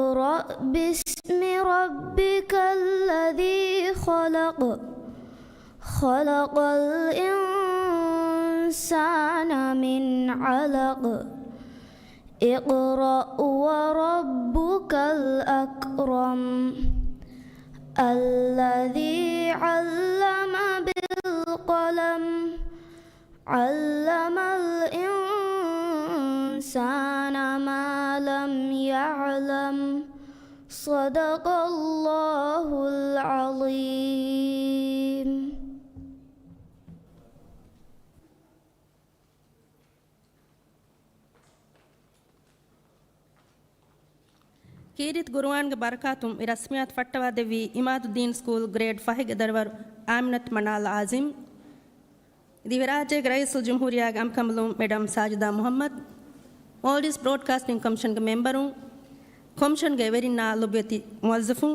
اقرأ باسم ربك الذي خلق خلق الإنسان من علق اقرأ وربك الأكرم الذي علم بالقلم علم الإنسان ما لم يعلم صدق الله العظيم. ಕೀರಿತ್ ಗುರುವಾನ್ಗೆ ಬರ್ಕಾತುಂ ಈ ರಸ್ಮಿಯಾತ್ ಫಟ್ಟವಾದೆವಿ ಇಮಾದುದ್ದೀನ್ ಸ್ಕೂಲ್ ಗ್ರೇಡ್ 5 ದರ್ವರ್ ಆಮಿನತ್ ಮನಾಲ್ ಆಜಿಮ್ ದಿವರಾಜೆ ರೈಸುಲ್ ಜುಮ್ಹೂರಿಯಾಗ ಅಮ್ಕಮಲುಂ ಮೇಡಮ್ ಸಾಜಿದಾ ಮುಹಮ್ಮದ್ ಓಲ್ಡಿಸ್ ಬ್ರಾಡ್ಕಾಸ್ಟಿಂಗ್ ಕಮಿಷನ್ಗೆ ಮೆಂಬರು ಕಮಿಷನ್ಗೆ ಎವರಿನ ಲುಬ್ಯತಿ ಮುವಜ್ಜಫು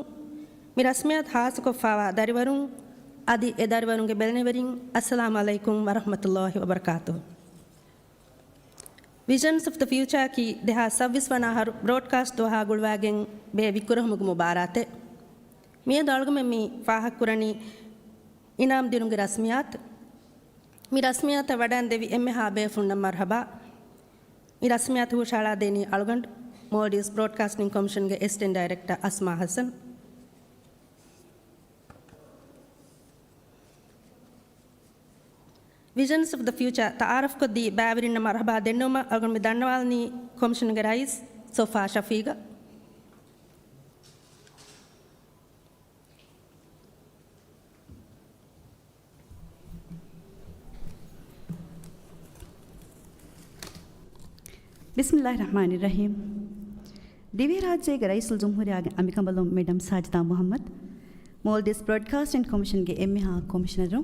ಮಿ ರಸ್ಮಿಯಾತ್ ಹಾಸುಕೊಫಾವಾ ದರಿವರುಂ ಅದಿ ಎ ದರಿವರುಂಗೆ ಬೆಲ್ನೆವರಿಂ ಅಸ್ಸಲಾಮು ಅಲೈಕುಂ ವರಹಮತುಲ್ಲಾಹಿ ವಬರಕಾತುಹು. ವಿಷನ್ಸ್ ಆಫ್ ದ ಫ್ಯೂಚರ್ ಕಿ ದೇಹ 26 ವನ ಬ್ರಾಡ್ಕಾಸ್ಟ್ ದೋಹಾ ಗುಳ್ವಾಗೆಂ ಬೇ ವಿಕುರಹಮುಗು ಮುಬಾರಾತೆ ಮಿಯ ದೊಳಗಮೆ ಮಿ ಫಾಹಕ್ ಕುರಣಿ ಇನಾಮ್ ದಿನುಂಗೆ ರಸ್ಮಿಯಾತ್ ಮಿ ರಸ್ಮಿಯಾತ ವಡನ್ ದೇವಿ ಎಮ್ಮೆ ಹಾ ಬೇ ಫುಣ್ಣ ಮರ್ಹಬಾ ಮಿ ರಸ್ಮಿಯಾತ್ ಹೂ ಶಾಳಾ ದೇನಿ ಅಳಗಂಡ್ ಮೋಲ್ಡೀಸ್ ಬ್ರಾಡ್ಕಾಸ್ಟಿಂಗ್ ಕಮಿಷನ್ಗೆ assistant director Asma Hassan. Visions of the future ತಾರಫ್ ಕೊದ್ದಿ ಬ್ಯಾವರಿನ ಮರ್ಹಬಾ ದೆನ್ನೋಮ ಅಳಗಂಡ್ ಮಿ ದಂಡವಾಲ್ನಿ ಕಮಿಷನ್ಗೆ ರೈಸ್ ಸೋಫಾ ಶಫೀಗ. ಬಿಸ್ಮಿಲ್ಲಾಹಿರ್ರಹಮಾನಿರ್ರಹೀಮ್. ದಿವ್ಯ ರಾಜ್ಯಗೆ ರೈಸುಲ್ ಜುಮ್ಹೂರಿಯಾಗ ಅಮಿಕಂಬಲು ಮೇಡಮ್ ಸಾಜಿದಾ ಮುಹಮ್ಮದ್ ಮೋಲ್ಡೀಸ್ ಬ್ರಾಡ್ಕಾಸ್ಟಿಂಗ್ ಕಮಿಷನ್ಗೆ ಎಮ್ಮೆ ಹಾ ಕಮಿಷನರು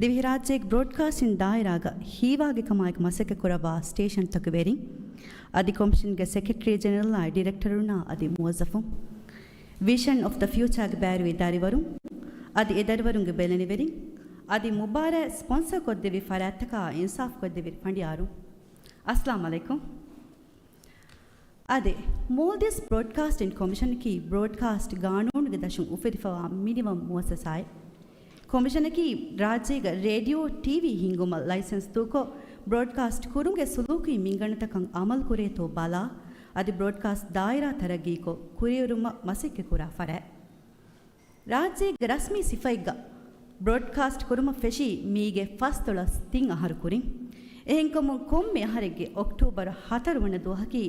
ದಿವ್ಯ ರಾಜ್ಯಗೆ ಬ್ರಾಡ್ಕಾಸ್ಟಿಂಗ್ ದಾಯರಾಗ ಹೀವಾಗಿ ಕಮಾಯಕ ಮಸಕೆ ಕೊರಬ ಸ್ಟೇಷನ್ ತಕುವೇರಿ ಅದಿ ಕಮಿಷನ್ಗೆ ಸೆಕ್ರೆಟರಿ ಜನರಲ್ ಡೈರೆಕ್ಟರುನ ಅದಿ ಮುವಜ್ಜಫು ವಿಷನ್ ಆಫ್ ದ ಫ್ಯೂಚರ್ಗೆ ಬ್ಯಾರುವಿ ದಾರಿವರು ಅದಿ ಎದರಿವರುಂಗೆ ಬೆಲೆನಿವೆರಿ ಅದಿ ಮುಬಾರ ಸ್ಪಾನ್ಸರ್ ಕೊದ್ದೆವಿ ಫರಾತ್ತಕ ಇನ್ಸಾಫ್ ಕೊದ್ದೆವಿ ಫಂಡಿಯಾರು. अस्सलाम वालेकुम. अदे मोल्डीस ब्रॉडकास्टिंग कमीशन की ब्रॉडकास्ट गानून के दशुं उफिरिफवा मिनिमम मुअस्ससाय कमीशन की राज्य रेडियो टीवी हिंगुम लाइसेंस तोको ब्रॉडकास्ट कुरुंगे सुलूकी मिंगणत कंग अमल कुरे तो बाला अदे ब्रॉडकास्ट दायरा तरगी को कुरियुरुम मसिके कुरा फरे राज्य रस्मी सिफाइग ब्रॉडकास्ट कुरुम फेशी मीगे फस्तुलस तिंग अहर कुरी එහෙන්කම කොම්මෙ හරෙගේ ඔක්ටෝබර් 4 වන දුවහකි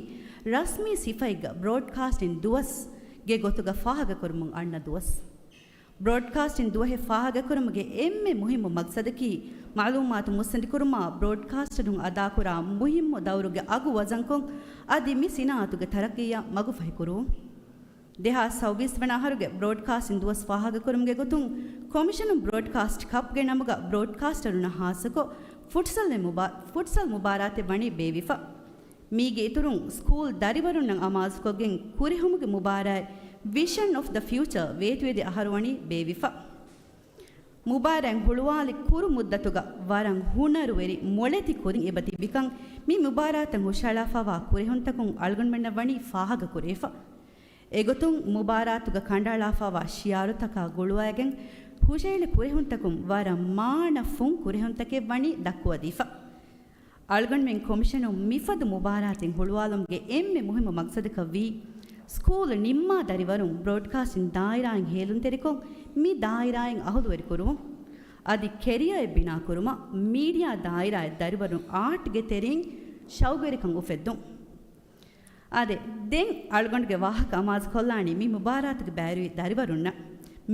රස්මී සිෆයිග බ්‍රෝඩ්කාස්ටින් දුවස් ගේ ගොතුග ෆාහග කරමුන් අන්න දුවස් බ්‍රෝඩ්කාස්ටින් දුවහේ ෆාහග කරමුගේ එම්මෙ මුහිම්ම මක්සදකි මාලූමාතු මුස්සඳි කරමා බ්‍රෝඩ්කාස්ටුන් අදා කරා මුහිම්ම දවරුගේ අගු වජන්කොන් අදි මි සිනාතුගේ තරකිය මගු ෆයිකුරු දෙහා සෞවිස් වන අහරුගේ බ්‍රෝඩ්කාස්ටින් දුවස් ෆාහග කරමුගේ ගොතුන් කොමිෂන් බ්‍රෝඩ්කාස්ට් කප්ගේ නමග බ්‍රෝඩ්කාස්ටරුන ಹಾಸಕೋ ಫುಟ್ಸಲ್ ಮುಬಾರಾತೆ ವಣಿ ಬೇವಿಫ ಮೀಗೆ ಇತುರುಂ ಸ್ಕೂಲ್ ದರಿವರುನ್ ನಂಗ್ ಅಮಾಜ್ ಕೊಗೆಂ ಕುರಿಹುಮುಗೆ ಮುಬಾರಾಯ್ ವಿಷನ್ ಆಫ್ ದ ಫ್ಯೂಚರ್ ವೇತುವೆದೆ ಅಹರುವಣಿ ಬೇವಿಫ ಮುಬಾರಂಗ್ ಹುಳುವಾಲಿ ಕುರು ಮುದ್ದತುಗ ವರಂಗ್ ಹುಣರುವೆರಿ ಮೊಳೆತಿ ಕೊರಿಂ ಎಬತಿ ಬಿಕಂ ಮಿ ಮುಬಾರಾತಂಗ್ ಹುಷಾಳಾಫವಾ ಕುರಿಹುಂತಕುಂ ಅಳ್ಗೊಂಡ್ಮೆಣ್ಣ ವಣಿ ಫಾಹಗ ಕುರೇಫ ಎಗೊತುಂ ಮುಬಾರಾತುಗ ಕಂಡಾಳಾಫವಾ ಶಿಯಾರುತಕ ಗುಳುವಾಗೆಂ ಹುಷೇಲೆ ಕುರೆಹುಂತಕುಂ ವರ ಮಾಣ ಫುಂ ಕುರೆಹುಂತಕೆ ವಣಿ ದಕ್ಕುವದೀಫ ಅಳ್ಗಣ್ಮೆಂ ಕಮಿಷನು ಮಿಫದ್ ಮುಬಾರಾತಿಂ ಹುಳುವಾಲಂಗೆ ಎಮ್ಮೆ ಮುಹಿಮ ಮಕ್ಸದಕ ವಿ ಸ್ಕೂಲ್ ನಿಮ್ಮ ದರಿವರುಂ ಬ್ರಾಡ್ಕಾಸ್ಟಿಂಗ್ ದಾಯಿರಾಯಂ ಹೇಲುಂ ತೆರಿಕೊಂ ಮಿ ದಾಯಿರಾಯಂ ಅಹುದುವರಿ ಕುರು ಅದಿ ಕೆರಿಯರ್ ಬಿನಾ ಕುರುಮ ಮೀಡಿಯಾ ದಾಯಿರಾಯ ದರಿವರುಂ ಆರ್ಟ್ಗೆ ತೆರಿಂ ಶೌಗರಿಕಂ ಉಫೆದ್ದು ಅದೆ ದೆಂ ಅಳ್ಗಣ್ಗೆ ವಾಹಕ ಅಮಾಜ್ ಕೊಲ್ಲಾಣಿ ಮಿ ಮುಬಾರಾತ್ಗೆ ಬ್ಯಾರಿ ದರಿವರುನ್ನ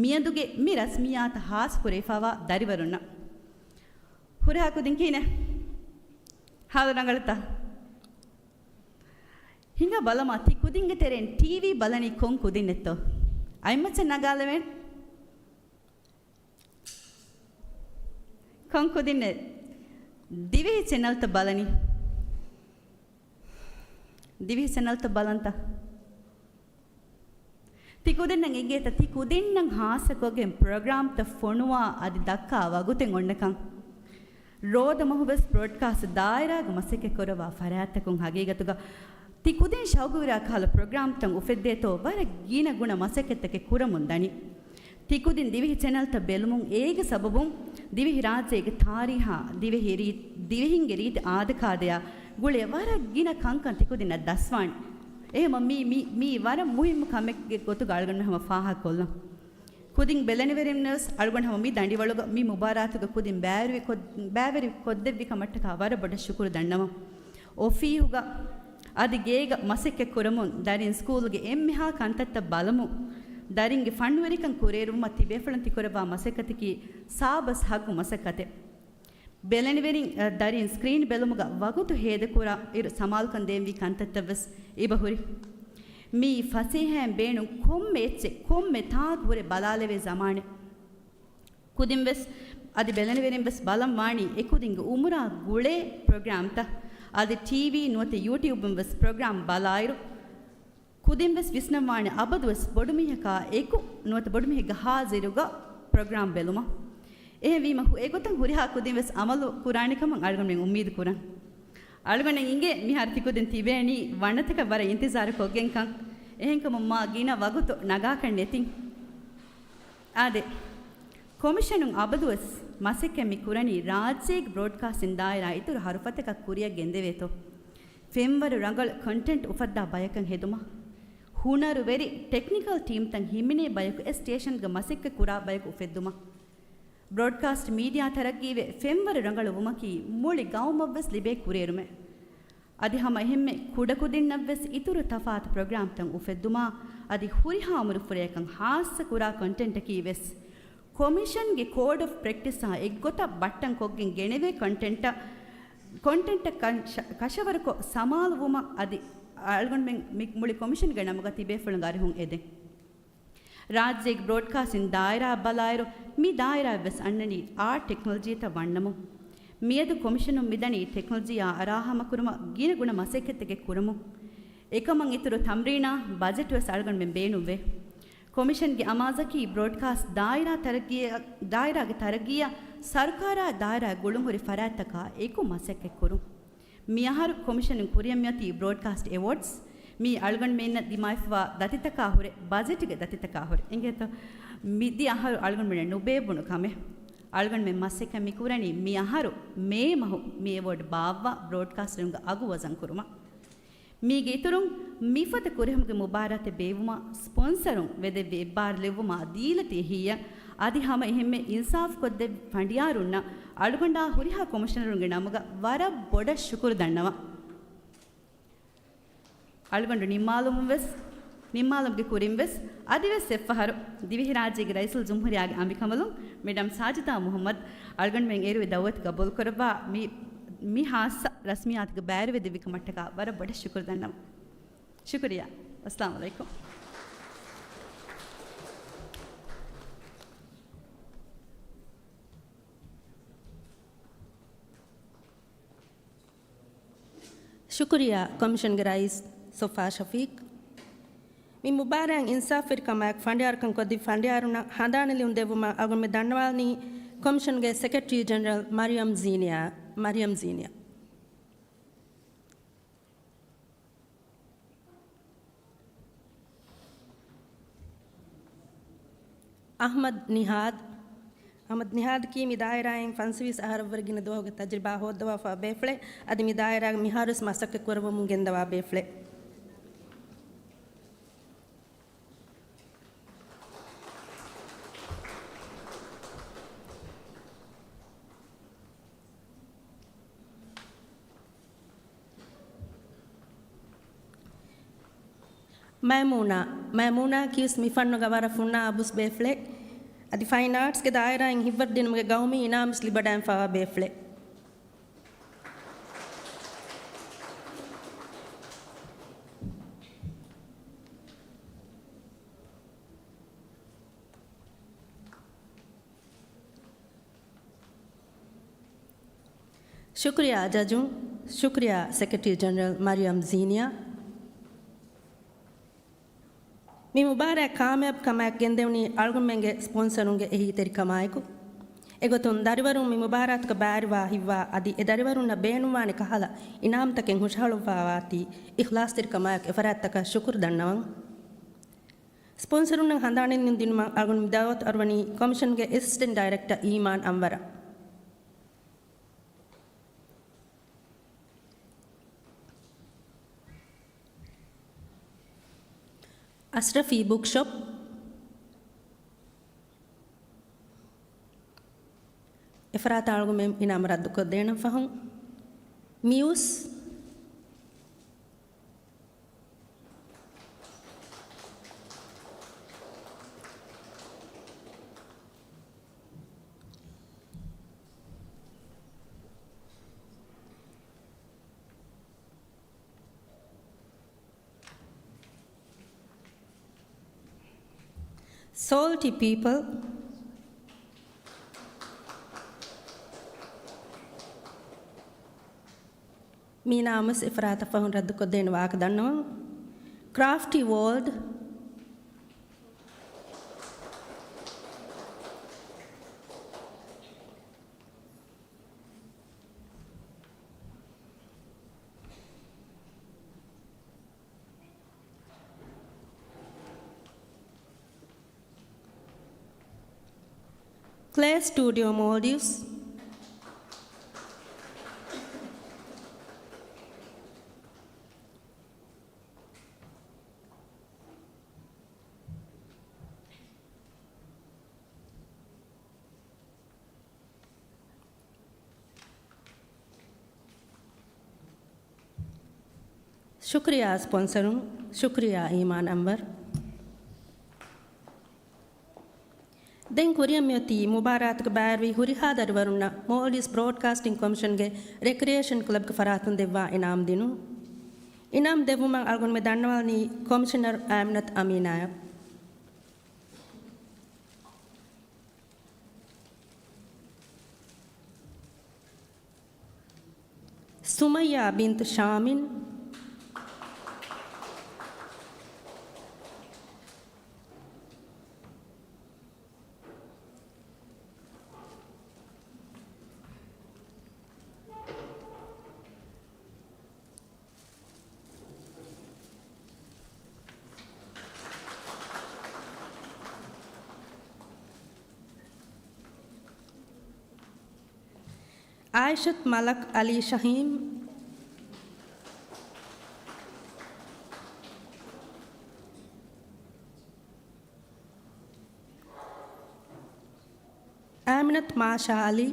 මියදුගේ මි රස්මියාත හාස් කුරේෆාවා දරිවරුන්න හුරහකු දින්කීන ಹಾದರಂಗಳತ ಹಿಂಗ ಬಲಮತಿ ಕುದಿಂಗೆ ತೆರೆನ್ ಟಿವಿ ಬಲನಿ ಕೊಂ ಕುದಿನ್ನೆತ್ತೋ ಐಮಚ್ಚ ನಗಾಲವೆನ್ ಕೊಂ ಕುದಿನ್ನೆ ದಿವಿ ಚಾನೆಲ್ ತ ಬಲನಿ ದಿವಿ ಚಾನೆಲ್ ತ ಬಲಂತ ತಿಕುದಿನ್ನಂಗೆ ಇಂಗೇತ ತಿಕುದಿನ್ನಂಗೆ ಹಾಸಕೋಗೆ ಪ್ರೋಗ್ರಾಮ್ ತ ಫೊಣುವಾ ಅದಿ ದಕ್ಕ ವಗುತೆಂ ಒಣ್ಣಕಂ ರೋದ ಮಹುಬಸ್ ಬ್ರಾಡ್ಕಾಸ್ಟ್ ದಾಯರಾಗ ಮಸೆಕೆ ಕೊರವಾ ಫರಾತಕುಂ ಹಗೀಗತುಗ ತಿ ಕುದಿನ್ ಶೌಗುವಿರ ಕಾಲ ಪ್ರೋಗ್ರಾಮ್ ತಂಗ್ ಉಫೆದ್ದೇತೋ ವರ ಗೀನ ಗುಣ ಮಸಕೆತ್ತಕ್ಕೆ ಕುರಮುಂದನಿ ತಿ ಕುದಿನ್ ದಿವಿಹಿ ಚಾನೆಲ್ ತ ಬೆಲುಮುಂ ಏಗ ಸಬಬುಂ ದಿವಿಹಿ ರಾಜ್ಯಗೆ ತಾರಿಹ ದಿವಿಹಿಂಗೆ ರೀತಿ ಆದಕಾದಯ ಗುಳೆ ವರ ಗೀನ ಕಂಕನ್ ತಿ ಕುದಿನ ದಸ್ವಾಣಿ එහෙම මී වර මුහිම්ම කමෙක්ගේ ගොතු ගල්ගන්න හැම ෆාහ කොල්ල කුදින් බෙලෙනවෙරෙම්නස් අල්ගොන් හැම මී දණ්ඩි වලග මී මුබාරාතුග කුදින් බෑවරි කොද්දෙව්වි කමට්ට කවර බඩ ශුකුරු දන්නම ඔෆීහුග අදි ගේග මසෙක්ක කුරමුන් දරින් ස්කූල්ගේ එම්මිහා කන්තත්ත බලමු දරින්ගේ ෆන්වරිකන් කුරේරුම තිබේෆලන් තිකොරවා මසෙකතිකි සාබස් හග්ගු මසකතේ ಬೆಲೆನಿವೆರಿಂ ದರಿನ್ ಸ್ಕ್ರೀನ್ ಬೆಲುಮುಗ ವಗುತು ಹೇದ ಕುರ ಇರು ಸಮಾಲ್ಕನ್ ದೇಂವಿ ಕಂತತ್ತವಸ್ ಇಬಹುರಿ ಮೀ ಫಸೀಹೆಂ ಬೇಣು ಕೊಮ್ಮೆ ತಾಗ್ ಹುರೆ ಬಲಾಲೆವೆ ಜಮಾನೆ ಕುದಿಂವೆಸ್ ಅದಿ ಬೆಲೆನಿವೆರಿಂ ಬೆಸ್ ಬಲಂ ವಾಣಿ ಎಕುದಿಂಗ ಉಮುರಾ ಗುಳೆ ಪ್ರೋಗ್ರಾಮ್ ತ ಅದಿ ಟಿವಿ ನೋತೆ ಯೂಟ್ಯೂಬ್ ಬೆಸ್ ಪ್ರೋಗ್ರಾಮ್ ಬಲಾಯಿರು ಕುದಿಂವೆಸ್ ವಿಸ್ನಂ ವಾಣಿ ಅಬದುವೆಸ್ ಬೊಡುಮಿಹಕ ಎಕು ನೋತೆ ಬೊಡುಮಿಹಗ ಹಾಜಿರುಗ ಪ್ರೋಗ್ರಾಮ್ ಬೆಲುಮ එහෙවීම ඒගොතන් හුරිහා කුදින් වෙස් අමලු කුරානිකම අල්ගොන්ෙන් උම්මීද කුරන් අල්ගොන්ෙන් ඉංගේ මිහාර තිකුදින් තිබේනි වණතක වර ඉන්තිසාර කොගෙන්කන් එහෙන්කම මා ගින වගුතු නගාකන් නෙතින් ආදේ කොමිෂනුන් අබදුවස් මසෙකෙමි කුරණි රාජ්‍යයේ බ්‍රෝඩ්කාස්ටින් දායරා ඉතුරු හරුපතක කුරිය ගෙන්දෙවේතෝ ෆෙම්වර රංගල් කන්ටෙන්ට් උපද්දා බයකන් හෙදුම හුනරු වෙරි ටෙක්නිකල් ටීම් තන් හිමිනේ බයක ස්ටේෂන් ಗ ಮಸೆಕ್ಕ ಕುರಾ ಬಯಕ ಉಫೆದ್ದುಮ ಬ್ರಾಡ್ಕಾಸ್ಟ್ ಮೀಡಿಯಾ ತರಗೀವೆ ಫೆಂವರ ರಂಗಳ ಉಮಕಿ ಮೂಳಿ ಗೌಮವ್ವೆಸ್ ಲಿಬೆ ಕುರೇರುಮೆ ಅದಿ ಹಮ ಹೆಮ್ಮೆ ಕುಡಕುದಿನ್ನವ್ವೆಸ್ ಇತುರು ತಫಾತ್ ಪ್ರೋಗ್ರಾಮ್ ತಂ ಉಫೆದ್ದುಮ ಅದಿ ಹುರಿಹಾ ಮುರು ಫುರೇಕಂ ಹಾಸ ಕುರಾ ಕಂಟೆಂಟ್ ಕೀವೆಸ್ ಕೊಮಿಷನ್ ಗೆ ಕೋಡ್ ಆಫ್ ಪ್ರಾಕ್ಟೀಸ್ ಸಹ ಎಗ್ಗೊತ ಬಟ್ಟಂ ಕೊಗ್ಗೆನ್ ಗೆಣೆವೆ ಕಂಟೆಂಟ್ ಕಶವರಕೊ ಸಮಾಲುವುಮ ಅದಿ ಅಳ್ಗೊಂಡ್ ಮೆಂಗ್ ಮುಳಿ ಕೊಮಿಷನ್ ಗೆ ನಮಗ ತಿಬೆ ಫುಳಂಗಾರಿ ಹುಂ ಎದೆ ರಾಜ್ಯಕ್ಕೆ ಬ್ರಾಡ್ಕಾಸ್ಟಿನ್ ದಾಯರಾ ಬಲಾಯರು ಮಿ ದಾಯರಾ ವೆಸ್ ಅನ್ನನಿ ಆ ಟೆಕ್ನಾಲಜಿ ತ ವಣ್ಣಮು ಮಿಯದು ಕೊಮಿಷನು ಮಿದನಿ ಟೆಕ್ನಾಲಜಿಯ ಅರಾಹಮ ಕುರುಮ ಗೀನ ಗುಣ ಮಸೆಕೆತ್ತೆಗೆ ಕುರುಮು ಏಕಮಂ ಇತುರು ತಮ್ರೀನಾ ಬಜೆಟ್ ವೆಸ್ ಅಳ್ಗೊಂಡ್ ಮೆಂ ಬೇನುವೆ ಕೊಮಿಷನ್ಗೆ ಅಮಾಜಕಿ ಬ್ರಾಡ್ಕಾಸ್ಟ್ ದಾಯರಾಗೆ ತರಗಿಯ ಸರ್ಕಾರ ದಾಯರಾ ಗುಳುಂಗುರಿ ಫರಾತಕ ಏಕು ಮಸೆಕ್ಕೆ ಕುರು ಮಿಯಹಾರು ಕೊಮಿಷನ್ ಕುರಿಯಮ್ಯತಿ ಬ್ರಾಡ್ಕಾಸ್ಟ್ ಅವಾರ್ಡ್ಸ್ ಮೀ ಅಳ್ಗೊಂಡ್ ಮೇನ ದಿಮಾಯ್ಫವಾ ದತಿತಕ ಹುರೆ ಬಜೆಟ್ಗೆ ದತಿತಕ ಹುರೆ ಇಂಗೆತ ಮಿದಿ ಆಹಾರು ಅಳ್ಗೊಂಡ್ ಮೇನ ನುಬೇಬುಣು ಕಮೆ ಅಳ್ಗೊಂಡ್ ಮೆ ಮಸ್ಸೆಕ ಮಿ ಕುರಣಿ ಮಿ ಆಹಾರು ಮೇ ಮಹು ಮಿ ಅವಾರ್ಡ್ ಬಾವ್ವ ಬ್ರಾಡ್ಕಾಸ್ಟ್ ರಂಗ ಅಗು ವಜನ್ ಕುರುಮ ಮೀಗೆ ಇತುರುಂ ಮಿಫತ ಕುರೆಹಮ್ಗೆ ಮುಬಾರತೆ ಬೇವುಮ ಸ್ಪಾನ್ಸರುಂ ವೆದೆ ವೆಬ್ಬಾರ್ ಲೆವುಮ ದೀಲತಿ ಹಿಯ ಅದಿ ಹಮ ಎಹೆಮ್ಮೆ ಇನ್ಸಾಫ್ ಕೊದ್ದೆ ಫಂಡಿಯಾರುನ್ನ ಅಳ್ಗೊಂಡ ಹುರಿಹಾ ಕಮಿಷನರುಂಗೆ ನಮಗ ವರ ಬೊಡ ಶುಕುರು ದಣ್ಣವ ಅಳ್ಗೊಂಡು ನಿಮ್ಮಾಲಂಗೆ ಕುರಿಂವೆಸ್ ಅದಿವೆಸ್ ಸೆಫಹರು ದಿವಿಹಿ ರಾಜ್ಯಗೆ ರೈಸುಲ್ ಜುಮ್ಹುರಿಯಾಗಿ ಅಂಬಿಕಮಲು ಮೇಡಮ್ ಸಾಜಿದಾ ಮುಹಮ್ಮದ್ ಅಳ್ಗೊಂಡು ಮೆಂಗ್ ಏರುವೆ ದವತ್ ಕಬೂಲ್ ಕೊರಬಾ ಮಿ ಹಾಸ ರಸ್ಮಿಯಾತ್ಗೆ ಬ್ಯಾರುವೆ ದಿವಿಕ ಮಟ್ಟಕ ವರ ಬಡ ಶುಕ್ರ ದಣ್ಣಂ ಶುಕ್ರಿಯಾ ಅಸ್ಸಲಾಮು ಅಲೈಕುಂ ಶುಕ್ರಿಯಾ ಕಮಿಷನ್ಗೆ ರೈಸ್ ಸೊಫಾ ಶಫೀಕ್ ಮಿ ಮುಬಾರಂ ಇನ್ಸಾಫಿರ್ ಕಮಾಕ್ ಫಂಡಿಯಾರ್ಕಂ ಕೊದ್ದಿ ಫಂಡಿಯಾರುನ ಹಂದಾನಲಿ ಉಂದೆವುಮ ಅಗುಮೆ ದಂಡವಾಲ್ನಿ ಕಮಿಷನ್ಗೆ ಸೆಕ್ರೆಟರಿ ಜನರಲ್ ಮರಿಯಂ ಝೀನಿಯಾ ಅಹಮದ್ ನಿಹಾದ್ ಕಿ ಮಿದಾಯರಾಯಂ ಫನ್ಸ್ವಿಸ್ ಆಹಾರವರ್ಗಿನ ದೋಹಗ ತಜ್ರಿಬಾ ಹೋದವಾ ಫಾ ಬೇಫ್ಳೆ ಅದಿ ಮಿದಾಯರಾಗ ಮಿಹಾರುಸ್ ಮಸಕ್ಕೆ ಕೊರವ ಮುಂಗೆಂದವಾ ಬೇಫ್ಳೆ ಮೈಮೂನಾ ಕಿಸ್ ಮಿಫಣ್ಣು ಗವರ ಫುಣ್ಣ ಅಬುಸ್ ಬೇಫ್ಲೆ ಅದಿ ಫೈನ್ ಆರ್ಟ್ಸ್ಗೆ ದಾಯರಾ ಹಿಂಗೆ ಹಿವ್ವರ್ದಿ ನಮಗೆ ಗೌಮಿ ಇನಾಮ್ಸ್ ಲಿಬಡ್ಯಾನ್ ಫಾ ಬೇಫ್ಲೆ ಶುಕ್ರಿಯಾ ಜಜುಂ ಶುಕ್ರಿಯಾ ಸೆಕ್ರೆಟರಿ ಜನರಲ್ ಮರಿಯಂ ಝೀನಿಯಾ ಮಿ ಮುಬಾರಕ್ ಕಾಮಯಾಬ್ ಕಮಾಕ್ ಗೆಂದೆವನಿ ಅಳ್ಗುಮೆಂಗೆ ಸ್ಪಾನ್ಸರುಂಗೆ ಎಹಿ ತೆರಿ ಕಮಾಯಕು ಎಗೊತ್ತೊಂದು ದರಿವರುಂ ಮಿ ಮುಬಾರಾತ್ಕ ಬ್ಯಾರಿವಾ ಹಿವ್ವಾ ಅದಿ ಎ ದರಿವರುನ್ನ ಬೇನುವಾನಿ ಕಹಲ ಇನಾಮ್ತಕೆಂ ಹುಷಾಳುವಾವಾತಿ ಇಖ್ಲಾಸ್ ತಿರ್ ಕಮಾಯಕ್ ಎಫರಾತ್ತಕ ಶುಕುರ್ ದಣ್ಣವಂ ಸ್ಪಾನ್ಸರುನ್ನ ಹಂದಾಣಿನ ದಿನ ಅಗುನ್ ದಾವತ್ ಅರ್ವನಿ ಕಮಿಷನ್ಗೆ ಅಸಿಸ್ಟೆಂಟ್ ಡೈರೆಕ್ಟರ್ ಈಮಾನ್ ಅಂವರ ಅಶ್ರಫಿ ಬುಕ್ ಶಾಪ್ ಎಫರಾತ ಆಳ್ಗು ಮೇಮ್ ಇನಾಮ ರದ್ದು ಕೊದ್ದೇಣ ಫಹಂ ಮ್ಯೂಸ್ salty people మీ నామస్ ఇఫ్రాత ఫహన్ రద్దు కొద్దేను వాకదన్ను crafty world Clay Studio Maldives शुक्रिया स्पॉन्सरों शुक्रिया ईमान अंबर दें कुरियम्यति मुबारत के बैरवी हुरिहा दरवरुना मोल्डिस ब्रॉडकास्टिंग कमीशन के रिक्रिएशन क्लब के फरातुन देवा इनाम दिनु इनाम देवुमा अलगुन में दंडवालनी कमिश्नर आमनत अमीना सुमैया बिन्त शामिन आयशत मलक अली शहीम आमिनत माशा अली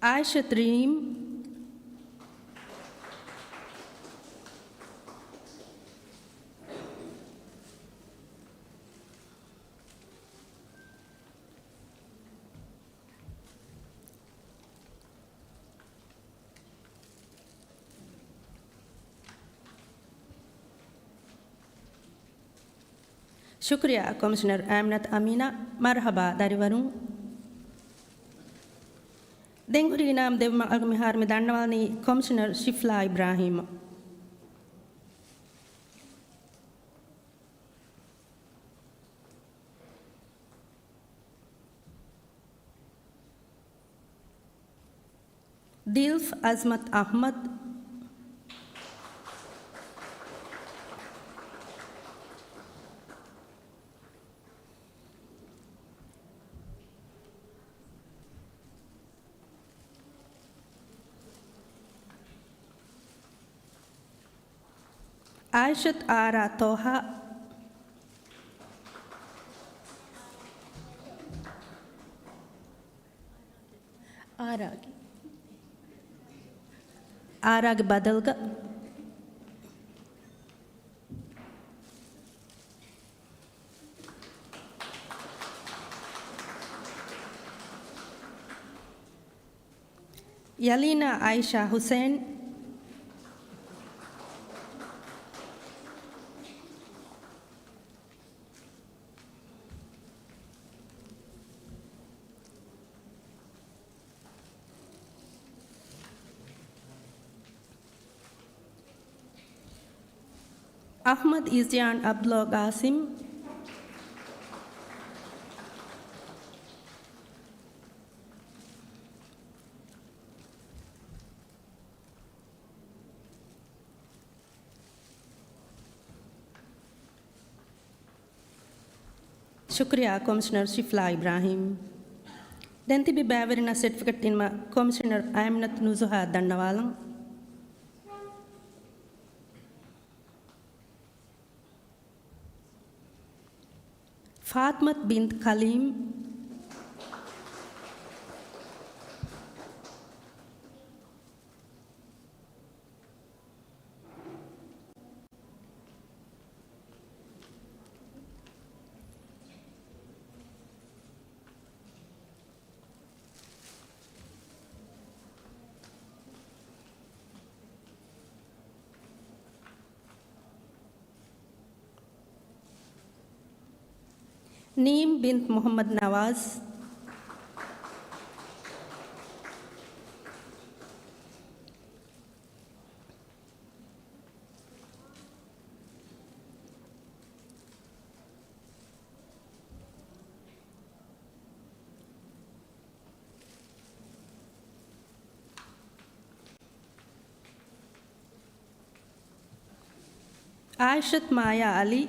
आयशत रीम शुक्रिया कमिश्नर आमनत अमीना मरहबा दरिवरुं देंगुरी इनाम देव अगमिहार में दंडवानी कमिश्नर शिफला इब्राहिम दिल्फ अजमत अहमद आयशत आरा तोहा आराग बदलगा यलीना Ayesha Hussain Ahmad Izyan Abdullah Qasim, Shukriya Commissioner Shifla Ibrahim. Then tibi baverina certificate in ma Commissioner Aminat Nuzuha Dandawalang. Fatmat bint Kalim, Neem bint Muhammad Nawaz, Aishat Maya Ali,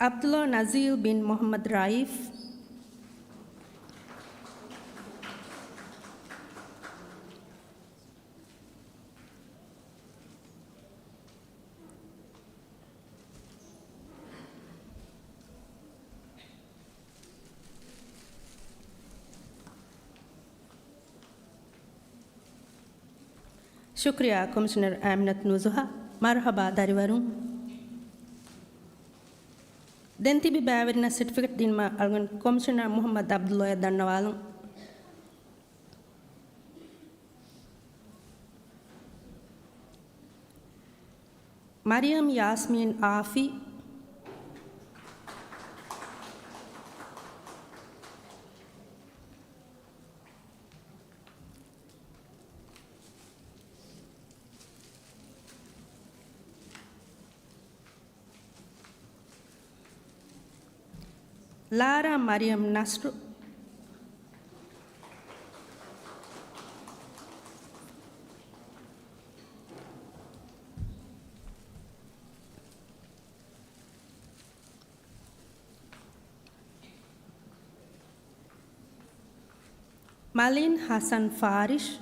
Abdullah Nazil bin Muhammad Raif, Shukriya Commissioner Aminat Nuzuha, Marhaba Dariwarum. Then tibi baverina certificate in ma algon Commissioner Muhammad Abdullah Dandawalang. Mariam Yasmin Afi, Lara Mariam Nasru, Malin Hassan Farish,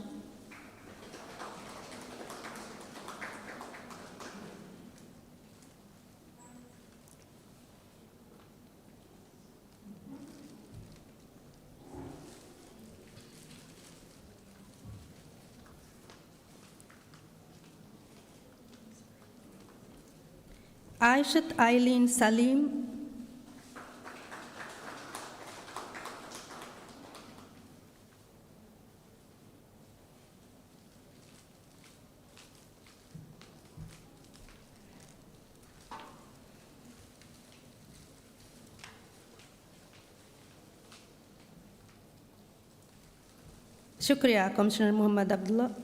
Aishat Eileen Salim, Shukriya Commissioner Muhammad Abdullah.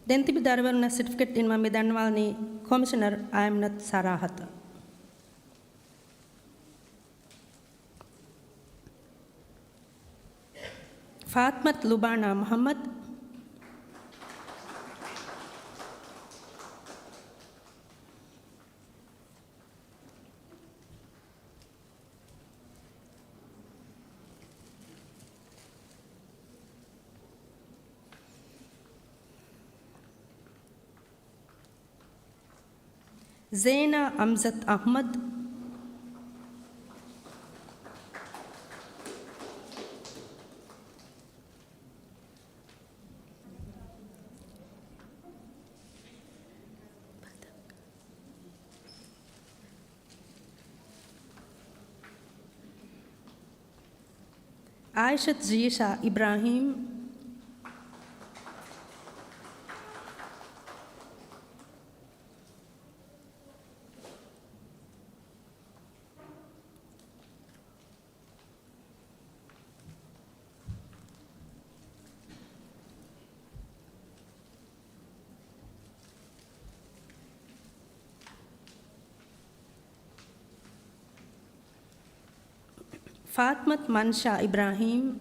Then tibi darwaruna certificate in ma Midanwalni Commissioner Aminat Sarahat. Fatmat Lubana Muhammad, Zaina Amzat Ahmad, Aishat Zisha Ibrahim, Fatmat Mansha Ibrahim,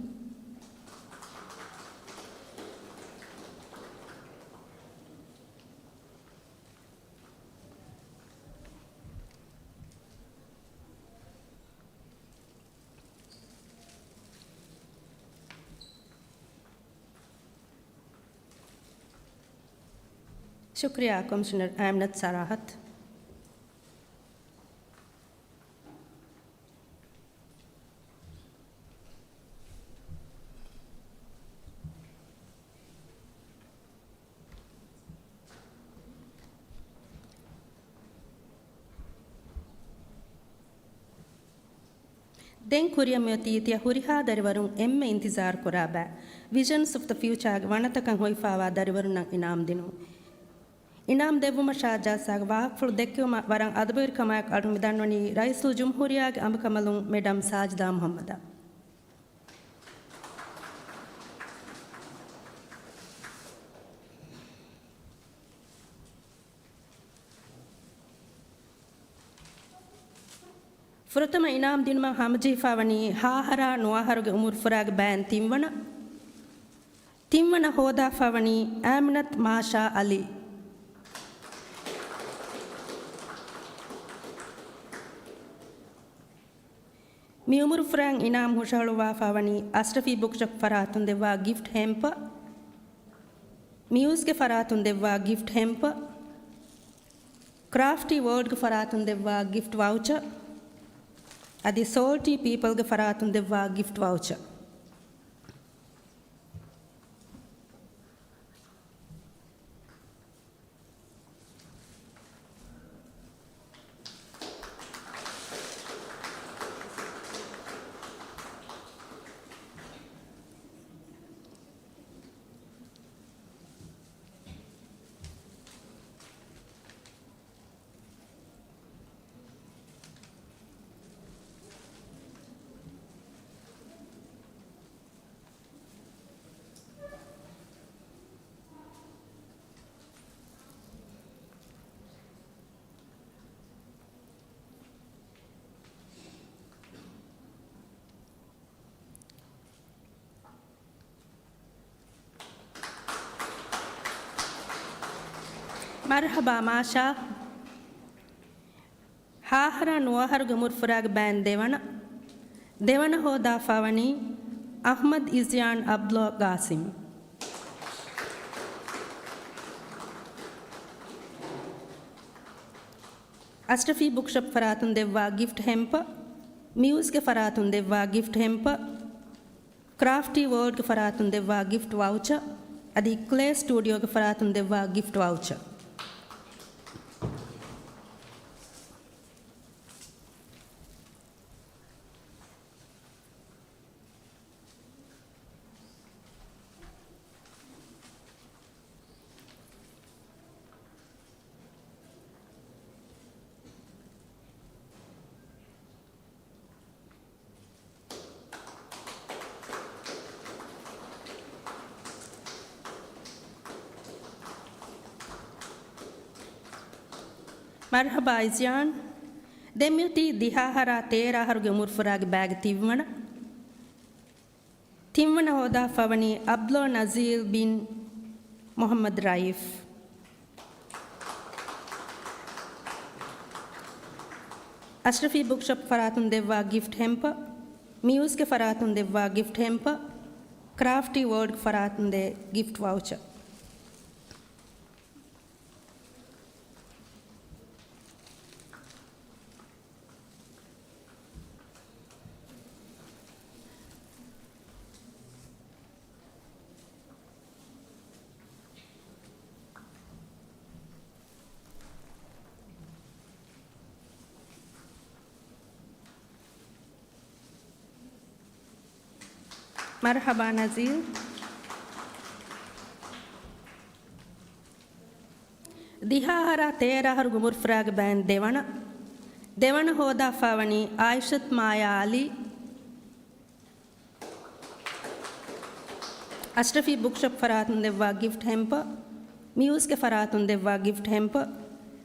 Shukriya Commissioner Amnat Sarahat. Den kuriyamiyatiya huriha darivarun emme intizar koraba. Visions of the future vanatakan hoifawa darivarun inam dinu. Inam devuma shaja sag waqful dekkuma warang adabir kamayak adu midanwani Raisul Jumhuriyag ambakamalun Madam Sajda Muhammada. Furutama inam dinuma hamjifawani hahara nuaharuge umur furag ban timwana hoda fawani Aminat Masha Ali. Mi umur furang inam hushaluwa fawani Ashrafi Bookshop faratun dewa gift hamper. Muse ke faratun dewa gift hamper. Crafty World ke faratun dewa gift voucher. Adi Salty People ke faratun dewa gift voucher. Marhaba Masha. Hahara nuaharuge umur furag ban devana hoda fawani Ahmad Izyan Abdullah Qasim. Ashrafi Bookshop faratun dewa gift hamper. Muse ke faratun dewa gift hamper. Crafty World ke faratun dewa gift voucher. Adi Clay Studio ke faratun dewa gift voucher. Marhaba Izyan. Demyuti dihahara tera haruge umur furag bag timwana hoda fawani Abdullah Nazir bin Muhammad Raif. Ashrafi Bookshop faratun dewa gift hamper. Muse ke faratun dewa gift hamper. Crafty World faratun de gift voucher. مرحبا نزيل. ದಿಹಾರ ತೇರಾಹರು ಗುಮುರ್ಫ್ರಾಗ್ ಬ್ಯಾನ್ ದೇವಣ ಹೋದಾ ಫಾವಣಿ Aishath Maya Ali. Ashrafi book shop ಫರಾತುನ್ ದೆವ್ವಾ gift hamper. ಮ್ಯೂಸ್ಗೆ ಫರಾತುನ್ ದೆವ್ವಾ ಗಿಫ್ಟ್ ಹೆಂಪ.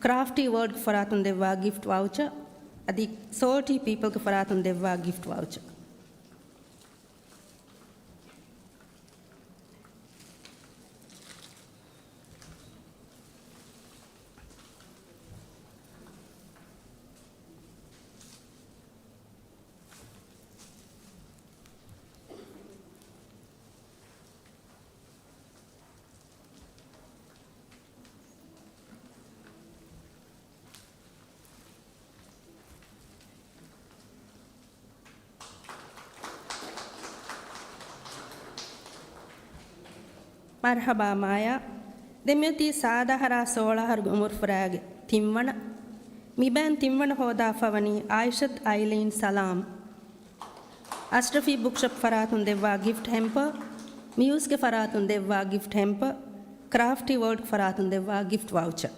ಕ್ರಾಫ್ಟಿ ವರ್ಡ್ ಫರಾತುನ್ ದೆವ್ವಾ ಗಿಫ್ಟ್ ವೌಚರ್. ಅದಿ ಸೋಲ್ಟಿ ಪೀಪಲ್ಗೆ ಫರಾತುನ್ ದೆವ್ವಾ ಗಿಫ್ಟ್ ವೌಚರ್. ಮರ್ಹಬಾ ಮಾಯಾ. ದೆಮ್ಯತಿ ಸಾದಹರ ಸೋಳಹರ್ ಗುಮುರ್ಫ್ರಾಗ್ ತಿಮ್ಮಣ. ಮಿಬ್ಯಾನ್ ತಿಮ್ಮಣ ಹೋದಾ ಫವನಿ ಆಯಿಷತ್ ಐಲೀನ್ ಸಲಾಂ. ಅಶ್ರಫಿ ಬುಕ್ ಶಾಪ್ ಫರಾತುನ್ ದೆವ್ವಾ ಗಿಫ್ಟ್ ಹೆಂಪ. ಮ್ಯೂಸ್ಗೆ ಫರಾತುನ್ ದೆವ್ವಾ ಗಿಫ್ಟ್ ಹೆಂಪ. ಕ್ರಾಫ್ಟಿ ವರ್ಡ್ ಫರಾತುನ್ ದೆವ್ವಾ ಗಿಫ್ಟ್ ವೌಚರ್.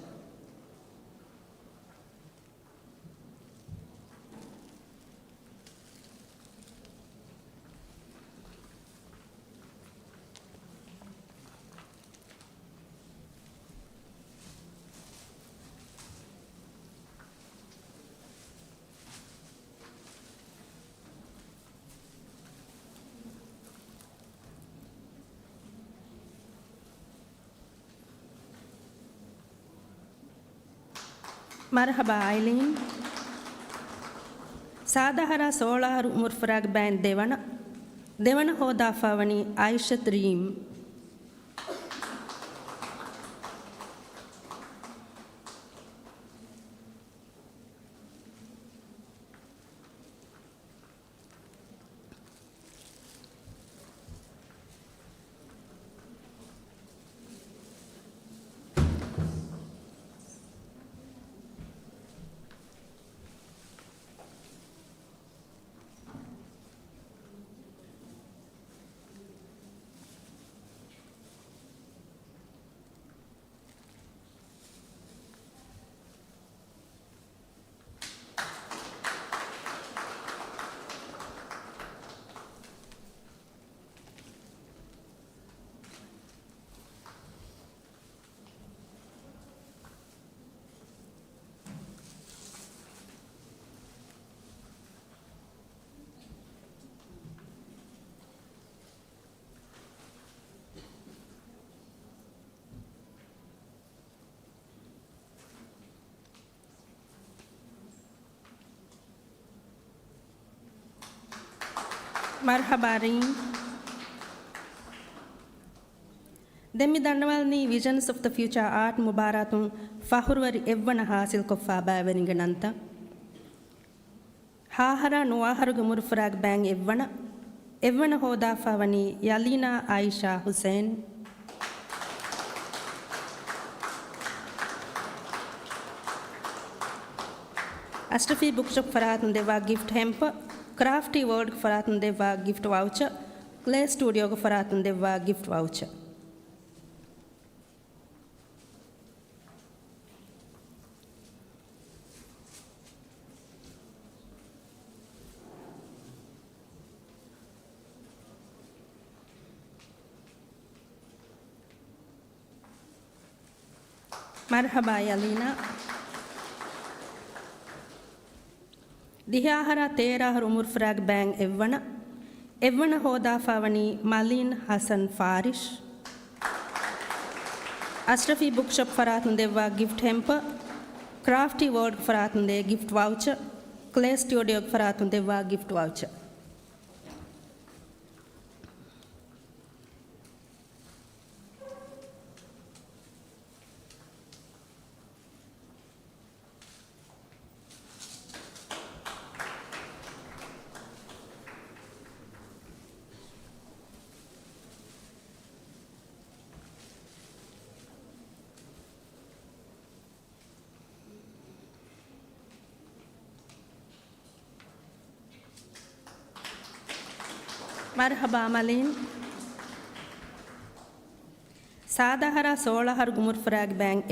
ಮರ್ಹಬಾ ಐಲೀನ್. ಸಾದಹರ ಸೋಳಹರು ಮುರ್ಫರಾಗ್ ಬ್ಯಾನ್ ದೇವಣ ಹೋದಾ ಫಾವಣಿ ಆಯಿಷತ್ ರೀಮ್. ಮರ್ಹಬಾ ರೀಮ್. ದೆಮ್ಮಿ ದಂಡವಲ್ನಿ visions of the future art ಮುಬಾರಾತು ಫಹುರ್ವರಿ ಎವ್ವನ ಹಾಸಿಲ್ ಕೊಫಾ ಬಾವರಿಂಗನಂತ. ಹಾಹರ ನುವಾಹರುಗ ಮುರ್ಫರಾಗ್ ಬ್ಯಾಂಗ್ ಎವ್ವನ ಹೋದಾ ಫವನಿ ಯಲೀನಾ ಆಯಿಷಾ ಹುಸೇನ್. ಅಶ್ರಫಿ ಬುಕ್ ಶಾಪ್ ಫರಾತುನ್ ದೆವ್ವಾ ಗಿಫ್ಟ್ ಹೆಂಪ. ಕ್ರಾಫ್ಟಿ ವರ್ಡ್ ಫರಾತುನ್ ದೆವ್ವಾ ಗಿಫ್ಟ್ ವೌಚರ್. ಕ್ಲೇ ಸ್ಟುಡಿಯೋಗೆ ಫರಾತುನ್ ದೆವ್ವಾ ಗಿಫ್ಟ್ ವೌಚರ್. ಮರ್ಹಬಾ ಯಲೀನಾ. ದಿಹಾಹರ ತೇರಾಹರು ಮುರ್ಫರಾಗ್ ಬ್ಯಾಂಗ್ ಎವ್ವನ ಹೋದಾ ಫಾವಣಿ ಮಲೀನ್ ಹಸನ್ ಫಾರಿಶ್. ಅಶ್ರಫಿ ಬುಕ್ ಶಾಪ್ ಫರಾತುನ್ ದೆವ್ವಾ ಗಿಫ್ಟ್ ಹೆಂಪ. ಕ್ರಾಫ್ಟಿ ವರ್ಡ್ ಫರಾತುನ್ ದೆ ಗಿಫ್ಟ್ ವೌಚರ್. ಕ್ಲೇ ಸ್ಟುಡಿಯೋಗೆ ಫರಾತುನ್ ದೆವ್ವಾ ಗಿಫ್ಟ್ ವೌಚರ್. ಮರ್ಹಬಾ ಮಲೀನ್ ಸಾದಹರ ಸೋಳಹರ್ ಗುಮುರ್ಫರಾಗ್ ಬ್ಯಾಂಕ್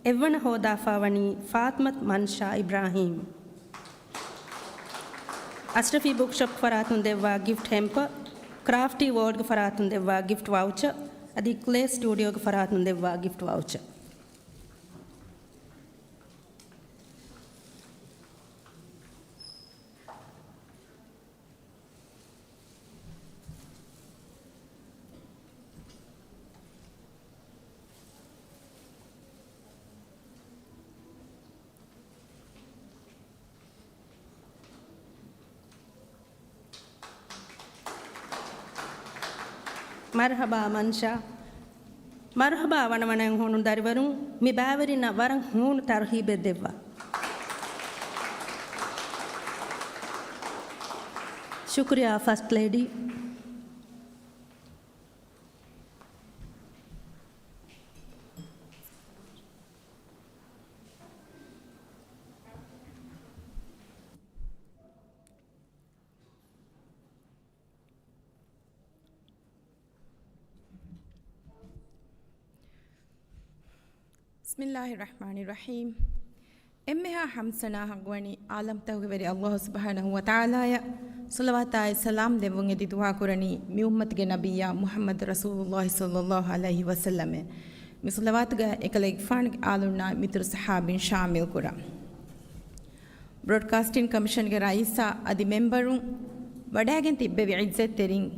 ಎವ್ವಣ ಹೋದಾಫಾವಣಿ ಫಾತ್ಮತ್ ಮನ್ಷಾ ಇಬ್ರಾಹಿಂ ಅಶ್ರಫಿ ಬುಕ್ ಶಾಪ್ ಫರಾತುನ್ ದೆವ್ವ ಗಿಫ್ಟ್ ಹೆಂಪ ಕ್ರಾಫ್ಟಿ ವರ್ಲ್ಡ್ ಫರಾತುನ್ ದೆವ್ವ ಗಿಫ್ಟ್ ವೌಚರ್ ಅದಿ ಕ್ಲೇ ಸ್ಟುಡಿಯೋಗೆ ಫರಾತುನ್ ದೆವ್ವ ಗಿಫ್ಟ್ ವೌಚರ್ ಮರ್ಹಬಾ ಮನ್ಷಾ ಮರ್ಹಬಾ ವಣವಣೆಂ ಹೂಣು ದರಿವರು ಮಿ ಬ್ಯಾವರಿನ ವರಂ ಹೂಣು ತರ್ಹೀಬೆದ್ದೆವ್ವ ಶುಕ್ರಿಯಾ first lady Bismillahirrahmanirrahim. Emmeha hamsana hagwani alam tawgeveri Allah subhanahu wa ta'ala ya salawata salam devun edi dua kurani mi ummatge nabiyya Muhammad Rasulullah sallallahu alaihi wasallam mi salawatga ekale fan alunna mitur sahabin shamil kura Broadcasting Commission ge raisa adi memberun wadagen tibbevi izzet terin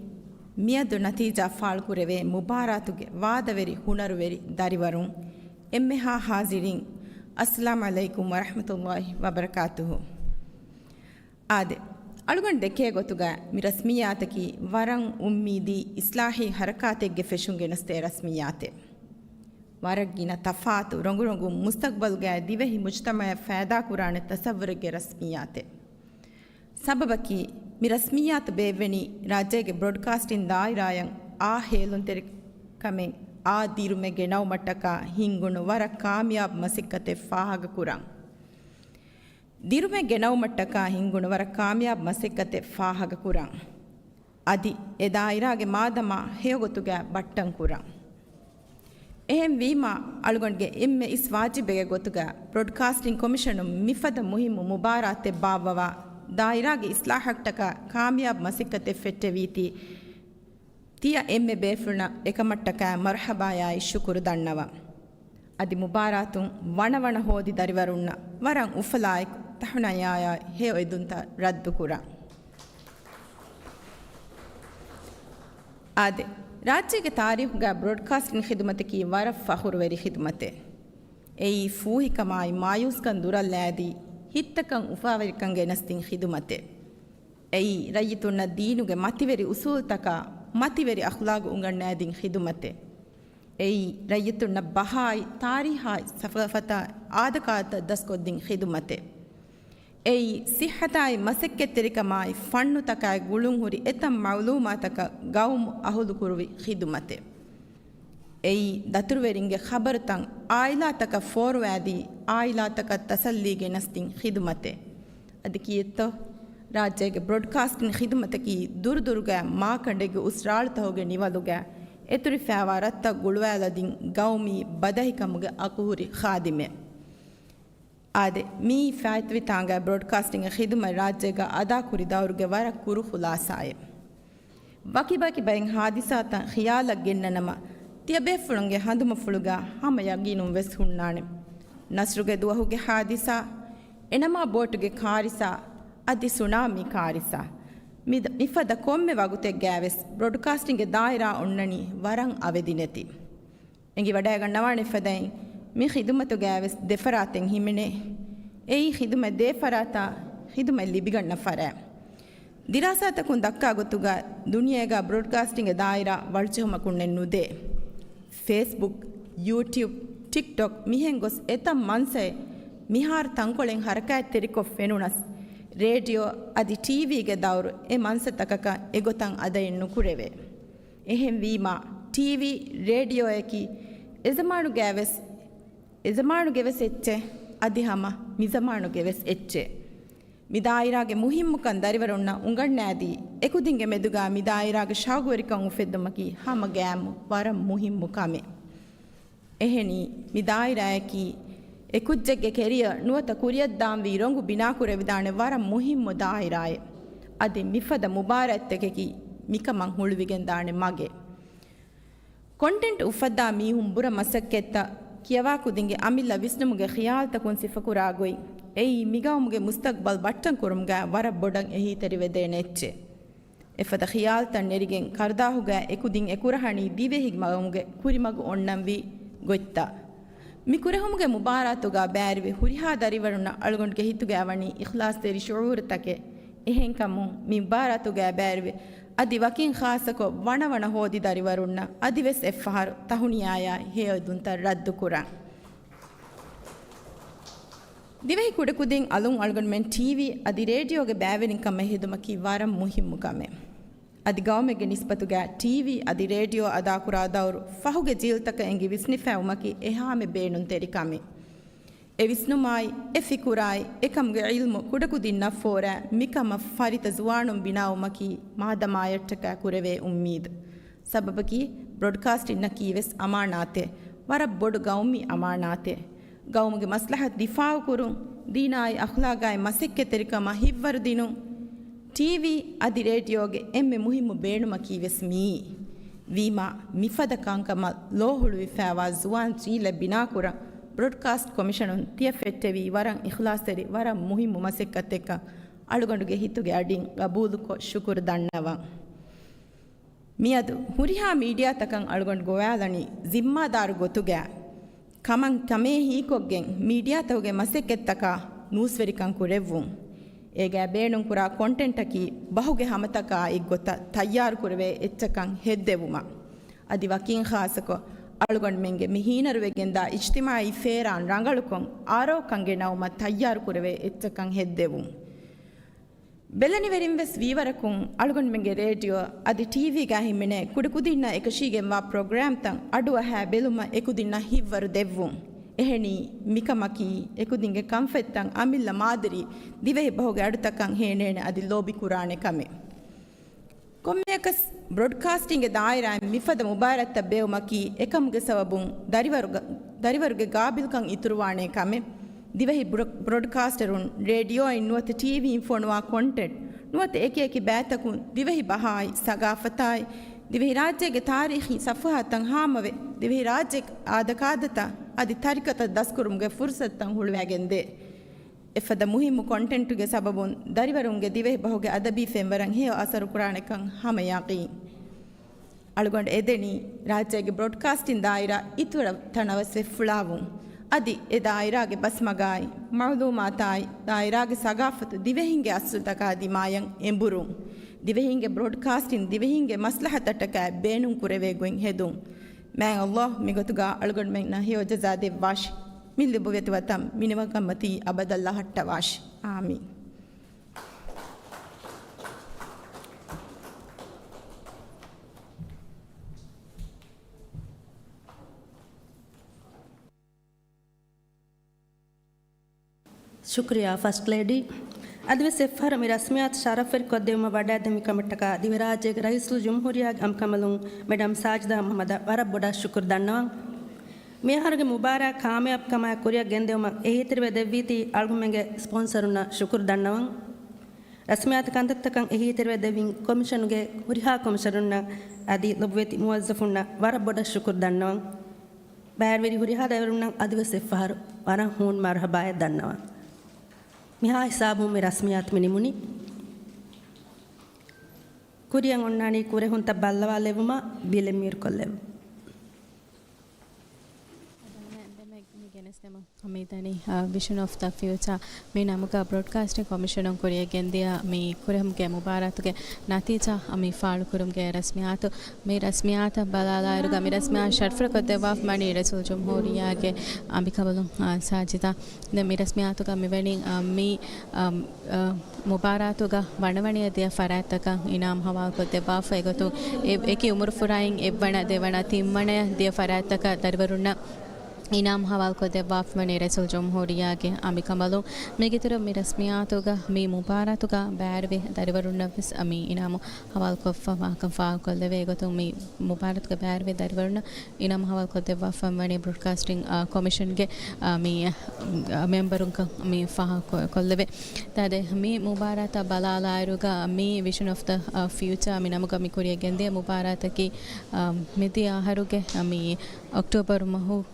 miyadu natija faal kureve mubaratuge waadaveri hunaruveri dariwarun ಎಮ್ಮೆಹಾ ಹಾಜಿರಿನ್ ಅಸ್ಸಲಾಮ್ ಅಲೈಕುಂ ವರಹಮತುಲ್ಲಾಹಿ ವಬರಕಾತುಹು ಆದೆ ಅಳುಗೊಂಡು ದೆಕ್ಕೆ ಗೊತ್ತುಗ ಮಿ ರಸ್ಮಿಯಾತಕಿ ವರಂ ಉಮ್ಮೀದಿ ಇಸ್ಲಾಹಿ ಹರಕಾತೆಗ್ಗೆ ಫೆಶುಂಗೆನಸ್ತೆ ರಸ್ಮಿಯಾತೆ ವರಗ್ಗಿನ ತಫಾತು ರೊಂಗು ಮುಸ್ತಕ್ಬಲ್ಗೆ ದಿವೆಹಿ ಮುಜ್ತಮಯ ಫೈದಾ ಕುರಾಣೆ ತಸವ್ವರಿಗೆ ರಸ್ಮಿಯಾತೆ ಸಬಬಕಿ ಮಿ ರಸ್ಮಿಯಾತ್ ಬೇವೆನಿ ರಾಜ್ಯಗೆ broadcasting ದಾಯಿರಾಯಂ ಆ ಹೇಲುನ್ ತೆರೆ ಕಮೆ ಆ ದಿರುಮೆಗೆ now ಮಟ್ಟಕ ಹಿಂಗುಣು ವರ ಕಾಮಯಾಬ್ ಮಸಿಕ್ಕತೆ ಫಾಹಗ ಕುರಂ ದಿರುಮೆಗೆ now ಮಟ್ಟಕ ಹಿಂಗುಣು ವರ ಕಾಮಯಾಬ್ ಮಸಿಕ್ಕತೆ ಫಾಹಗ ಕುರಂ ಅದಿ ಎದಾ ಇರಾಗೆ ಮಾದಮ ಹೇಗೊತ್ತುಗೆ ಬಟ್ಟಂ ಕುರಂ ಎಹೆಂ ವೀಮಾ ಅಳುಗೊಂಡ್ಗೆ ಎಮ್ಮೆ ಇಸ್ ವಾಜಿಬೆಗೆ ಗೊತ್ತುಗೆ ಬ್ರಾಡ್ಕಾಸ್ಟಿಂಗ್ ಕಮಿಷನು ಮಿಫದ ಮುಹಿಮು ಮುಬಾರಾತೆ ಬಾವವ ದಾಯಿರಾಗೆ ಇಸ್ಲಾಹಕ್ಟಕ ಕಾಮಯಾಬ್ ಮಸಿಕ್ಕತೆ ಫೆಟ್ಟೆ ವೀತಿ ತಿಯ ಎಮ್ಮೆ ಬೇಫುಣ ಎಕಮಟ್ಟಕ ಮರ್ಹಬಾಯಾಯಿ ಶುಕುರು ದಣ್ಣವ ಅದಿ ಮುಬಾರಾತುಂ ವಣವಣ ಹೋದಿ ದರಿವರುಣ್ಣ ವರಂ ಉಫಲಾಯಕ್ ತಹುಣಯಾಯ ಹೇ ಒಯ್ದುಂತ ರದ್ದು ಕುರ ಆದೆ ರಾಜ್ಯಗೆ ತಾರೀಖುಗ ಬ್ರಾಡ್ಕಾಸ್ಟಿಂಗ್ ಖಿದ್ಮತಕಿ ವರ ಫಹುರುವೆರಿ ಖಿದ್ಮತೆ ಏಯಿ ಫೂಹಿಕಮಾಯಿ ಮಾಯೂಸ್ಕನ್ ದುರಲ್ಲಾದಿ ಹಿತ್ತಕಂ ಉಫಾವರಿಕಂಗೆ ನಸ್ತಿಂ ಖಿದ್ಮತೆ ಏಯಿ ರಯ್ಯಿತುಣ್ಣ ದೀನುಗೆ ಮತಿವೆರಿ ಉಸೂಲ್ ತಕ ಮತಿವೆರಿ ಅಖ್ಲಾಗು ಉಂಗಣ್ಣಾದಿಂ ಖಿದುಮತೆ ಏಯಿ ರಯ್ಯತುಣ್ಣ ಬಹಾಯ್ ತಾರಿಹಾಯ್ ಸಫಫತ ಆದಕಾತ ದಸ್ಕೊದ್ದಿಂ ಖಿದುಮತೆ ಏಯಿ ಸಿಹತಾಯ್ ಮಸಕ್ಕೆ ತೆರಿಕಮಾಯ್ ಫಣ್ಣು ತಕಾಯ್ ಗುಳುಂ ಹುರಿ ಎತಂ ಮೌಲೂಮಾತಕ ಗೌಮ್ ಅಹುಲು ಕುರುವಿ ಖಿದುಮತೆ ಏಯಿ ದತುರುವೆರಿಂಗೆ ಖಬರುತಂ ಆಯ್ಲಾತಕ ಫೋರ್ವ್ಯಾದಿ ಆಯ್ಲಾತಕ ತಸಲ್ಲಿಗೆ ನಸ್ತಿಂ ಖಿದುಮತೆ ಅದಕ್ಕಿಯತ್ತೋ ರಾಜ್ಯಗೆ ಬ್ರಾಡ್ಕಾಸ್ಟಿಂಗ್ ಖಿದ್ಮತಕಿ ದುರ್ದುರ್ಗ ಮಾಕಂಡೆಗೆ ಉಸ್ರಾಳ್ತಹೋಗೆ ನಿವಲುಗೆ ಎತುರಿ ಫ್ಯಾವಾರತ್ತ ಗುಳುವಾಲದಿಂ ಗೌಮಿ ಬದಹಿಕಮುಗೆ ಅಕೂರಿ ಖಾದಿಮೆ ಆದೆ ಮೀ ಫ್ಯಾತ್ವಿತಾಂಗ ಬ್ರಾಡ್ಕಾಸ್ಟಿಂಗ್ ಖಿದ್ಮ ರಾಜ್ಯಗ ಅದಾ ಕುರಿದವ್ರಿಗೆ ವರ ಕುರು ಖುಲಾಸಾಯೆ ಬಕಿ ಬೈಂ ಹಾದಿಸಾತ ಖಿಯಾಲಗ್ಗೆನ್ನನಮ ತಿಯಬೆ ಫುಳುಂಗೆ ಹಂದುಮ ಫುಳುಗ ಹಮ ಯಗೀನುಂ ವೆಸ್ ಹುಣ್ಣಾಣೆ ನಸ್ರುಗೆ ದುವಹುಗೆ ಹಾದಿಸಾ ಎನಮ ಬೋಟುಗೆ ಕಾರಿಸಾ ಅದಿ ಸುನಾಮಿ ಕಾರಿಸಾ ಮಿಫದ ಕೊಮ್ಮೆ ವಗುತೆ ಗ್ಯಾವೆಸ್ ಬ್ರಾಡ್ಕಾಸ್ಟಿಂಗ್ಗೆ ದಾಯಿರಾ ಉಣ್ಣಣಿ ವರಂ ಅವೆದಿನೆತಿ ಎಂಗಿ ವಡಾಯಗಣ್ಣವಾಣೆ ಫದೈ ಮಿ ಖಿದುಮತು ಗ್ಯಾವೆಸ್ ದೆಫರಾತೆಂ ಹಿಮೆನೆ ಏಯಿ ಖಿದುಮ ದೇಫರಾತ ಖಿದುಮ ಲಿಬಿಗಣ್ಣ ಫರ ದಿರಾಸಾತಕುಂ ದಕ್ಕಾಗೊತ್ತುಗ ದುನಿಯೆಗ ಬ್ರಾಡ್ಕಾಸ್ಟಿಂಗ್ಗೆ ದಾಯಿರಾ ವಳ್ಚೆಹುಮಕುಣ್ಣೆನ್ನುದೆ ಫೇಸ್ಬುಕ್ ಯೂಟ್ಯೂಬ್ ಟಿಕ್ಟಾಕ್ ಮಿಹೆಂ ಗೊಸ್ ಎತಂ ಮನ್ಸೆ ಮಿಹಾರ್ ತಂಕೊಳೆಂ ಹರಕಾಯ್ ತೆರಿಕೊಫ್ ಫೆನುಣಸ್ ರೇಡಿಯೋ ಅದಿ ಟಿವಿಗೆ ದವರು ಎ ಮನ್ಸತಕಕ ಎಗೊತಂ ಅದ ಎನ್ನು ಕುರೆವೆ ಎಹೆಂ ವೀಮಾ ಟಿವಿ ರೇಡಿಯೋ ಏಕಿ ಎಜಮಾಣುಗೆವೆಸ್ ಎಚ್ಚೆ ಅದಿ ಹಮ ಮಿಜಮಾಣುಗೆವೆಸ್ ಎಚ್ಚೆ ಮಿದಾಯಿರಾಗೆ ಮುಹಿಮ್ಮುಕನ್ ದರಿವರೊನ್ನ ಉಂಗಣ್ಣಾದಿ ಎಕುದಿಂಗೆ ಮೆದುಗ ಮಿದಾಯಿರಾಗೆ ಶಾಗುವರಿಕಂ ಉಫೆದ್ದಮಕಿ ಹಮ ಗ್ಯಾಮು ವರ ಮುಹಿಮ್ಮುಕಮೆ ಎಹೆನಿ ಮಿದಾಯಿರಾಯಕಿ ಎಕುಜ್ಜೆಗೆ ಕೆರಿಯ ನುವತ ಕುರಿಯದ್ದಾಂ ವೀರೊಂಗು ಬಿನಾಕುರೆವಿದಾಣೆ ವರ ಮುಹಿಮ್ಮು ದಾಯಿರಾಯೆ ಅದಿ ಮಿಫದ ಮುಬಾರತ್ತೆಗೆಗಿ ಮಿಕಮಂ ಹುಳುವಿಗೆಂದಾಣೆ ಮಗೆ ಕಾಂಟೆಂಟ್ ಉಫದ್ದಾ ಮೀಹುಂ ಬುರ ಮಸಕ್ಕೆತ್ತ ಕಿಯವಾ ಕುದಿಂಗೆ ಅಮಿಲ್ಲ ವಿಷ್ಣುಮುಗೆ ಖಿಯಾಲ್ ತಕುನ್ ಸಿಫಕುರಾಗೊಯ್ ಏಯ್ ಮಿಗಾವುಮುಗೆ ಮುಸ್ತಕ್ಬಲ್ ಬಟ್ಟಂ ಕುರುಮ್ಗ ವರ ಬೊಡಂ ಎಹಿ ತೆರಿವೆದೆ ನೆಚ್ಚೆ ಎಫದ ಖಿಯಾಲ್ ತನ್ ನೆರಿಗೆಂ ಕರ್ದಾಹುಗ ಎಕುದಿಂ ಎಕುರಹಣಿ ದಿವೆಹಿಗ್ ಮಗಮುಗೆ ಕುರಿಮಗು ಒಣ್ಣಂವಿ ಗೊತ್ತ ಮಿಕುರಹುಮುಗೆ ಮುಬಾರಾತುಗ ಬ್ಯಾರಿವೆ ಹುರಿಹಾ ದರಿವರುಣ ಅಳುಗೊಂಡ್ಗೆ ಹಿತ್ತುಗೆ ಅವಣಿ ಇಖ್ಲಾಸ್ ತೆರಿ ಶುಊರ್ ತಕೆ ಎಹೆಂಕಮು ಮಿಬಾರಾತುಗ ಬ್ಯಾರಿವೆ ಅದಿ ವಕಿನ್ ಖಾಸಕೊ ವಣವಣ ಹೋದಿ ದರಿವರುಣ್ಣ ಅದಿವೆಸ್ ಎಫ್ಫಹಾರು ತಹುಣಿಯಾಯ ಹೇಯದುಂತ ರದ್ದು ಕುರಾನ್ ದಿವೆಹಿ ಕುಡಕುದಿಂ ಅಲುಂ ಅಳ್ಗೊಂಡ್ಮೆನ್ ಟಿವಿ ಅದಿ ರೇಡಿಯೋಗೆ ಬ್ಯಾವೆನಿಂ ಕಮ್ಮೆ ಹಿದುಮಕಿ ವಾರಂ ಮುಹಿಮ್ಮು ಕಮ್ಮೆ ಅದಿ ಗೌಮೆಗೆ ನಿಸ್ಬತುಗ ಟಿವಿ ಅದಿ ರೇಡಿಯೋ ಅದಾ ಕುರಾದವರು ಫಹುಗೆ ಜೀಲ್ತಕ ಎಂಗಿ ವಿಸ್ನಿಫೆವುಮಕಿ ಎಹಾಮೆ ಬೇಣುಂ ತೆರಿ ಕಮ್ಮೆ ಎ ವಿಸ್ನುಮಾಯಿ ಎ ಫಿಕುರಾಯಿ ಎಕಮ್ಗೆ ಇಲ್ಮು ಕುಡಕುದಿನ್ನ ಫೋರ ಮಿಕಮ ಫರಿತ ಜುವಾಣುಂ ಬಿನಾವುಮಕಿ ಮಾದಮಾಯಟ್ಟಕ ಕುರೆವೆ ಉಮ್ಮೀದ್ ಸಬಬಕಿ ಬ್ರಾಡ್ಕಾಸ್ಟ್ ಇನ್ನ ಕೀವೆಸ್ ಅಮಾನಾತೆ ವರ ಬೊಡು ಗೌಮಿ ಅಮಾನಾತೆ ಗೌಮ್ಗೆ ಮಸ್ಲಹತ್ ದಿಫಾವ್ ಕುರುಂ ದೀನಾಯಿ ಅಖ್ಲಾಗಾಯಿ ಮಸೆಕ್ಕೆ ತೆರಿಕಮ ಹಿವ್ವರು ದಿನು ಟಿವಿ ಅದಿ ರೇಡಿಯೋಗೆ ಎಮ್ಮೆ ಮುಹಿಮ್ಮು ಬೇಣುಮ ಕೀವೆಸ್ ಮೀ ವೀಮಾ ಮಿಫದ ಕಾಂಕಮ ಲೋಹುಳು ವಿಫಾವಾ ಜುವಾನ್ ಚೀಲೆ ಬಿನಾಕುರ ಬ್ರಾಡ್ಕಾಸ್ಟ್ ಕಮಿಷನ್ ತಿಯಫೆಟ್ಟೆವಿ ವರಂ ಇಖ್ಲಾಸ್ ತೆರಿ ವರಂ ಮುಹಿಮ್ಮು ಮಸೆಕ್ಕತ್ತೆಕ್ಕ ಅಳುಗಂಡುಗೆ ಹಿತ್ತುಗೆ ಅಡಿಂ ಗಬೂಲುಕೊ ಶುಕುರ್ ದಣ್ಣವ ಮಿಯದು ಹುರಿಹಾ ಮೀಡಿಯಾ ತಕಂ ಅಳುಗಂಡು ಗೋಯಾಲಣಿ ಜಿಮ್ಮಾದಾರು ಗೊತ್ತುಗ್ಯಾ ಕಮಂ ತಮೇ ಹೀಕೊಗ್ಗೆಂ ಮೀಡಿಯಾ ತವಗೆ ಮಸೆಕ್ಕೆತ್ತಕ ನೂಸ್ವೆರಿಕಂ ಕುರೆವ್ವುಂ ಏಗ ಬೇಣುಂ ಕುರ ಕಾಂಟೆಂಟಕಿ ಬಹುಗೆ ಹಮತಕ ಈಗ ಗೊತ್ತ ತಯ್ಯಾರು ಕುರವೆ ಎಚ್ಚಕಂ ಹೆದ್ದೆವುಮ ಅದಿ ವಕೀನ್ ಖಾಸಕೊ ಅಳುಗೊಂಡು ಮೆಂಗೆ ಮಿಹೀನರುವೆಗೆಂದ ಇಜ್ತಿಮಾಯಿ ಫೇರಾನ್ ರಂಗಳುಕೊಂ ಆರೋಕಂಗೆ ನವುಮ ತಯ್ಯಾರು ಕುರವೆ ಎಚ್ಚಕಂ ಹೆದ್ದೆವುಂ ಬೆಲ್ಲನಿವೆರಿಂವೆಸ್ ವೀವರಕುಂ ಅಳುಗೊಂಡು ಮೆಂಗೆ ರೇಡಿಯೋ ಅದಿ ಟಿವಿಗ ಹಿಮ್ಮೆನೆ ಕುಡುಕುದಿನ್ನ ಎಕಶೀಗೆಂವಾ ಪ್ರೋಗ್ರಾಮ್ ತಂ ಅಡುವ ಹ್ಯಾ ಬೆಲುಮ ಎಕುದಿನ್ನ ಹಿವ್ವರು ದೆವ್ವುಂ ಎಹೆಣಿ ಮಿಕಮಕಿ ಎಕುದಿಂಗೆ ಕಂಫೆತ್ತಂ ಅಮಿಲ್ಲ ಮಾದರಿ ದಿವೆಹಿ ಬಹುಗೆ ಅಡುತಕಂ ಹೇಣೇಣೆ ಅದಿ ಲೋಬಿ ಕುರಾಣೆ ಕಮೆ ಕೊಮ್ಮೆಕಸ್ ಬ್ರಾಡ್ಕಾಸ್ಟಿಂಗ್ಗೆ ದಾಯಿರಾಯ ಮಿಫದ ಮುಬಾರತ್ತ ಬೇವುಮಕಿ ಎಕಮ್ಗೆ ಸವಬುಂ ದರಿವರುಗೆ ಗಾಬಿಲ್ಕಂ ಇತುರುವಾಣೆ ಕಮೆ ದಿವೆಹಿ ಬ್ರಾಡ್ಕಾಸ್ಟರುನ್ ರೇಡಿಯೋ ಇನ್ನುವತ್ತು ಟಿವಿ ಇನ್ಫೋಣುವ ಕಾಂಟೆಂಟ್ ನುವತ್ತು ಏಕೆ ಬ್ಯಾತಕುನ್ ದಿವೆಹಿ ಬಹಾಯ್ ಸಗಾಫತಾಯ್ ದಿವೆಹಿ ರಾಜ್ಯಗೆ ತಾರೀಖಿ ಸಫಹತಂ ಹಾಮವೆ ದಿವೆಹಿ ರಾಜ್ಯಕ್ಕೆ ಆದಕಾದತ ಅದಿ ತರಿಕತ ದಸ್ಕುರುಮ್ಗೆ ಫುರ್ಸತ್ತಂ ಹುಳುವಾಗೆಂದೆ ಎಫದ ಮುಹಿಮ್ಮು ಕಾಂಟೆಂಟುಗೆ ಸಬಬುನ್ ದರಿವರುಂಗೆ ದಿವೆಹಿ ಬಹುಗೆ ಅದಬಿ ಫೆಂವರಂ ಹೇಯೋ ಅಸರು ಕುರಾಣೆಕಂ ಹಮಯಾಕಿ ಅಳುಗೊಂಡು ಎದೆಣಿ ರಾಜ್ಯಗೆ ಬ್ರಾಡ್ಕಾಸ್ಟಿನ್ ದಾಯಿರ ಇತುರ ತಣವಸೆ ಫುಳಾವು ಅದಿ ಎ ದಾಯಿರಾಗೆ ಬಸ್ಮಗಾಯ್ ಮೌಲೂಮಾತಾಯ್ ದಾಯಿರಾಗೆ ಸಗಾಫತು ದಿವೆಹಿಂಗೆ ಅಸ್ಸುತಕ ಅದಿ ಮಾಯಂ ಎಂಬುರು ದಿವೆಹಿಂಗೆ ಬ್ರಾಡ್ಕಾಸ್ಟಿನ್ ದಿವೆಹಿಂಗೆ ಮಸ್ಲಹತಟ್ಟಕ ಬೇಣುಂ ಕುರೆವೆಗುಂ ಹೆದುಂ ಮ್ಯಾಂಗ್ ಅಲ್ಲಾಹ್ ಮಿಗೊತುಗ ಅಳುಗೊಂಡು ಮೆಂಗ್ನ ಹೇಯೋ ಜಜಾದೆ ವಾಶ್ ಮಿಲ್ಲಿ ಬುವೆತುವತಂ ಮಿನಿವಕಮ್ಮತಿ ಅಬದಲ್ಲ ಹಟ್ಟ ವಾಶ್ ಆಮೀನ್ ಶುಕ್ರಿಯಾ ಫಸ್ಟ್ ಲೇಡಿ ಅದ್ವೆ ಸೆಫರ್ ಮಿ ರಸ್ಮಿಯಾತ್ ಶರಫರ್ ಕೊದ್ದೆಮ ಬಡಾದಮಿ ಕಮಟಕ ದಿವರಾಜೆಗೆ ರೈಸುಲ್ ಜುಮ್ಹೂರಿಯಾಗ್ ಅಮ್ ಕಮಲುಂ ಮೇಡಮ್ ಸಾಜ್ದಾ ಮೊಹಮ್ಮದ ವರಬ್ಬೊಡ ಶುಕ್ರ್ ದಣ್ಣವ ಮೇಹರ್ಗೆ ಮುಬಾರಕ್ ಕಾಮಯಾಬ್ ಕಮ ಕುರಿಯ ಗೆಂದೆಮ ಎಹಿತಿರ್ವೆ ದೆವ್ವೀತಿ ಅಳ್ಗುಮೆಂಗೆ ಸ್ಪಾನ್ಸರುನ ಶುಕ್ರ್ ದಣ್ಣವ ರಸ್ಮಿಯಾತ್ ಕಂದತ್ತಕಂ ಎಹಿತಿರ್ವೆ ದೆವಿಂ ಕಮಿಷನ್ಗೆ ಹುರಿಹಾ ಕಮಿಷರುನ್ನ ಅದಿ ಲೊಬ್ವೆತಿ ಮುವಜ್ಜಫುನ್ನ ವರಬ್ಬೊಡ ಶುಕ್ರ್ ದಣ್ಣವ ಬ್ಯಾರ್ವೆರಿ ಹುರಿಹಾ ದೆವರುನ್ನ ಅದ್ವೆ ಸೆಫರ್ ವರ ಹೂನ್ ಮರ್ಹಬಾಯ ದಣ್ಣವ මිහා හිසාබුම් මේ රස්මියාත් මිනිමුනි Kurien ඔන්නානි කුරේ හුන්ත බල්ලවා ලෙවුම බිලෙමීර් කොල්ලෙවු Hamidani Vision of the Future me namuka broadcasting commission on Korea gendia me kurem ge mubaratuge natija ami faalu kurum ge rasmiyatu me rasmiyata balala iruga me rasmiya sharfra ko dewaf mani rasul jumhuriya ge ambikabalum sajida ne me rasmiyatu ga me wedding me mubaratuga vanavaniya dia farataka inam hawa ko dewaf egotu eki umur furain evana devana timmane dia farataka darwarunna ඉනාම් හවල් කොද වාෆ්මනේ රසුල් ජම්හූරියාගේ අමිකමලු මේගිතර මේ රස්මියාතුග මේ මුබාරතුග බෑරවේ දරිවරුන්නස් අමි ඉනාම හවල් කොෆා වාකම් far කොල්ලවේ ගොතු මේ මුබාරතුග බෑරවේ දරිවරුන්න ඉනාම් හවල් කොද වාෆ්මනේ broadcasting කොමිෂන්ගේ මේ මෙම්බරුන්ක මේ far කොල්ලවේ තද මේ මුබාරත බලාලායරුග මේ vision of the future මේ නමුග මේ කුරිය ගෙන්දේ මුබාරතකි මෙති ආහරුගේ මේ ඔක්ටෝබර් මහු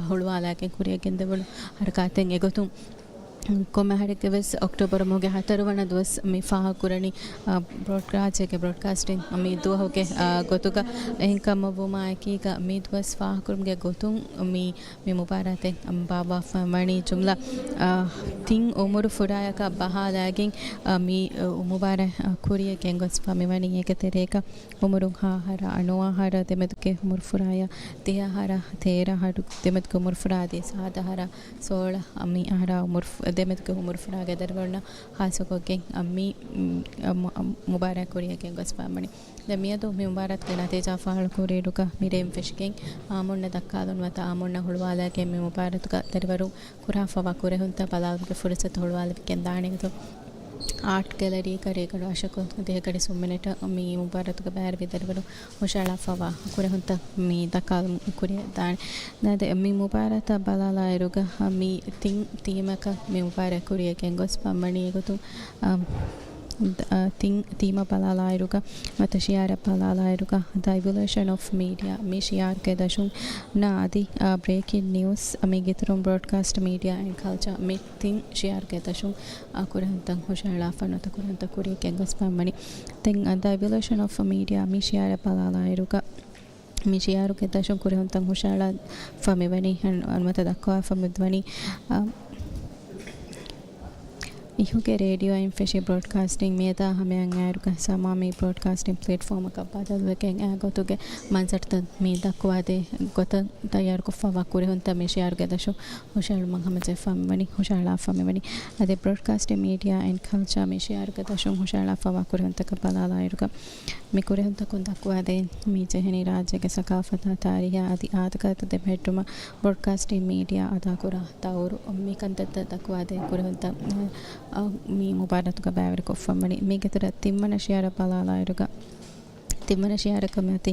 ಹುಳುವಾಲಾಗೆ ಕುರಿಯಗೆಂದವಳು ಹರಕಾತೆಂಗೆ ಗೊತ್ತು ಕೊಮ್ಮೆ ಹಡಿಕೆ ವೆಸ್ ಅಕ್ಟೋಬರ್ ಮೊಗೆ 14 ದಿವಸ ಮಿ ಫಾಹ ಕುರಣಿ ಬ್ರಾಡ್ಕಾಸ್ಟಿಂಗ್ ಮಿ ದು ಹೋಗೆ ಗೊತ್ತುಗ ಎಂಕಮ್ಮ ಬುಮಾ ಕೀಗ ಮಿ ದಿವಸ ಫಾಹ ಕುರ್ಮ್ಗೆ ಗೊತ್ತು ಮಿ ಮುಬಾರತೆ ಬಾಬಾ ಮಣಿ ಜುಮ್ಲಾ ತಿಂಗ್ ಉಮರು ಫುರಾಯಕ ಬಹಾದಾಗಿಂಗ್ ಮಿ ಮುಬಾರ ಕುರಿಯ ಕೆಂಗೊಸ್ ಫಮಿ ಮಣಿ ಏಕೆ ತೆರೇಕ ಉಮರು ಆಹಾರ ಅಣುಆಹಾರ ತೆಮೆದುಕೆ ಉಮರು ಫುರಾಯ ದೇಹಾರ ತೇರ ಹಡು ತೆಮೆದುಕೆ ಉಮರು ಫುರಾದಿ ಸಾದಹಾರ ಸೋಳ ಅಮ್ಮಿ ಆಹಾರ ಉಮರು දෙමෙත්ක උමරු ෆුරාගේ දරවන්න හාසකෝගෙන් අම්මි මුබාරක් කුරියගෙන් ගොස් පාමණි දෙමියදු මි මුබාරක් දෙන තේජා ෆාල් කුරියුක මිරෙම් ෆිෂ්ගෙන් ආමුන්න දක්කාලුන් වත ආමුන්න හුළුවාලාගේ මි මුබාරතුක දරවරු කුරාෆවා කුරෙහුන්ත පලාල්ගේ ෆුරසත හුළුවාලෙන් දාණෙගතු ಆರ್ಟ್ ಗ್ಯಾಲರಿ ಕರೆಗಳು ಅಶಕು ದೇಹಗಡೆ ಸುಮ್ಮನೆಟ ಮೀ ಮುಬಾರತುಗ ಬ್ಯಾರ ಬಿದರಗಳು ಹುಷಾಳ ಫವಾ ಕುರೆ ಹೊಂತ ಮೀ ದಕಾಲ್ ಕುರೆ ದಾಣ ನದೆ ಮೀ ಮುಬಾರತ ಬಲಾಲಾಯರುಗ ಮೀ ತಿಂಗ್ ತೀಮಕ ಮೀ ಮುಬಾರ ಕುರಿಯ ಕೆಂಗೊಸ್ ಪಮ್ಮಣಿ ಗೊತ್ತು තීම පලාලායරුක මත ශියාර පලාලායරුක ද ඉවලූෂන් ඔෆ් මීඩියා මේ ශියාරකේ දශුන් නාදි බ්‍රේකින් නිවුස් මේ ගිතරුම් බ්‍රෝඩ්කාස්ට් මීඩියා ඇන්ඩ් කල්චර් මේ තින් ශියාරකේ දශුන් අකුරන්තන් හොෂාලා ෆනත කුරන්ත කුරිය කෙන්ගස් පම්මනි තින් ද ඉවලූෂන් ඔෆ් මීඩියා මේ ශියාර පලාලායරුක මේ ශියාරකේ දශුන් කුරන්තන් හොෂාලා ෆමිවනි අනුමත දක්වා ෆමිද්වනි इहुके रेडियो इन फेशी ब्रॉडकास्टिंग मेदा हमें अंगारुक समामी ब्रॉडकास्टिंग प्लेटफॉर्म का बादल वेकें आगोतुगे मानसट मेदा क्वादे गोत तैयार को फवा कुरे हुंता मेशियार के दशो होशाल मंगम जे फमवनी होशाला फमवनी अदे ब्रॉडकास्टिंग मीडिया एंड कल्चर मेशियार के दशो होशाला फवा कुरे हुंता का बाला आयरुक मे कुरे हुंता कुंता क्वादे मी जहनी राज्य के सकाफत तारीख आदि आदकत दे भेटुम ब्रॉडकास्टिंग मीडिया अदा कुरा ताउर मी कंतत तक्वादे कुरे हुंता మీ ముబారతుగా బ్యావరి కొఫమ్మని మీగతర తిమ్మన షియార పలాలాయరుగా ತಿಮ್ಮನ ಶಿಯಾರಕಮತಿ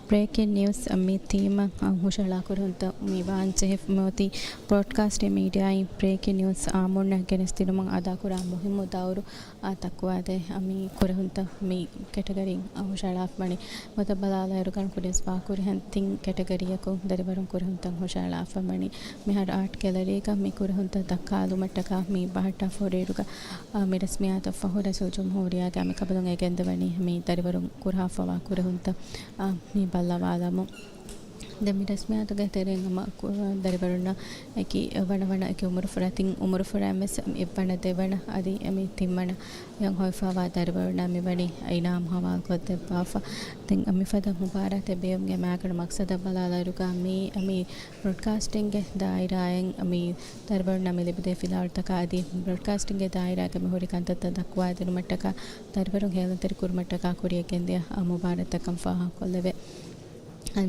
ಬ್ರೇಕಿಂಗ್ ನ್ಯೂಸ್ ಮಿ ಥೀಮ ಹುಷಳಾ ಕುರಂತ ಮಿ ವಾಂಚೆ ಮತಿ ಬ್ರಾಡ್ಕಾಸ್ಟ್ ಮೀಡಿಯಾ ಈ ಬ್ರೇಕಿಂಗ್ ನ್ಯೂಸ್ ಆಮೊನ್ನ ಗೆನಸ್ತಿನ ಮಂಗ್ ಅದಾ ಕುರ ಮುಹಿಮ್ಮು ದಾವರು ಆ ತಕ್ವಾದೆ ಮಿ ಕುರಂತ ಮಿ ಕೆಟಗರಿ ಹುಷಳಾ ಮಣಿ ಮತ ಬಲಾಲಯರು ಕನ್ ಕುರಿಸ್ ಬಾ ಕುರಿ ಹಂತಿಂಗ್ ಕೆಟಗರಿಯಕು ದರಿವರಂ ಕುರಂತ ಹುಷಳಾ ಮಣಿ ಮಿ ಹರ್ ಆರ್ಟ್ ಗ್ಯಾಲರಿ ಕ ಮಿ ಕುರಂತ ದಕ್ಕಾಲು ಮಟ್ಟಕ ಮಿ ಬಹಟ ಫೋರೇರುಗ ಮಿ ರಸ್ಮಿಯಾತ ಫಹುರ ಸೋಜುಂ ಹೋರಿಯಾಗ ಮಿ ಕಬಲಂಗ ಗೆಂದವನಿ ಮಿ ದರಿವರಂ ಕುರಾಫವಾ ಕುರಹುಂತ ಮೀ ಬಲ್ಲವಾದಮು ದಮಿ ರಸ್ಮಿಯಾತ ಗತೆರೆಂಗಮ ದರಿವರುಣ ಏಕಿ ವಣವಣ ಏಕಿ ಉಮರು ಫುರತಿಂ ಉಮರು ಫುರಾಮೆಸ್ ಇಬ್ಬಣ ದೇವಣ ಅದಿ ಅಮಿ ತಿಮ್ಮಣ ಯಂ ಹೊಯ್ಫಾವಾ ದರಿವರುಣ ಮಿ ಬಣಿ ಐನಾಮ್ ಹವಾ ಕೊತ್ತೆ ಬಾಫಾ ತಿಂ ಅಮಿ ಫದ ಮುಬಾರತ ಬೇಯಂಗೆ ಮಾಕಣ ಮಕ್ಸದ ಬಲಾಲರುಗ ಮಿ ಅಮಿ ಬ್ರಾಡ್ಕಾಸ್ಟಿಂಗ್ ಗೆ ದಾಯಿರಾಯಂ ಅಮಿ ದರಿವರುಣ ಮಿ ಲಿಬದೆ ಫಿಲಾಲ್ ತಕ ಅದಿ ಬ್ರಾಡ್ಕಾಸ್ಟಿಂಗ್ ಗೆ ದಾಯಿರಾಗ ಮಿ ಹೊರಿ ಕಂತತ ದಕ್ವಾ ದಿನ ಮಟ್ಟಕ ದರಿವರು ಹೇಲಂತರಿ ಕುರ್ ಮಟ್ಟಕ ಕುರಿಯಕೆಂದೆ ಮುಬಾರತ ಕಂಫಾ ಕೊಲ್ಲವೆ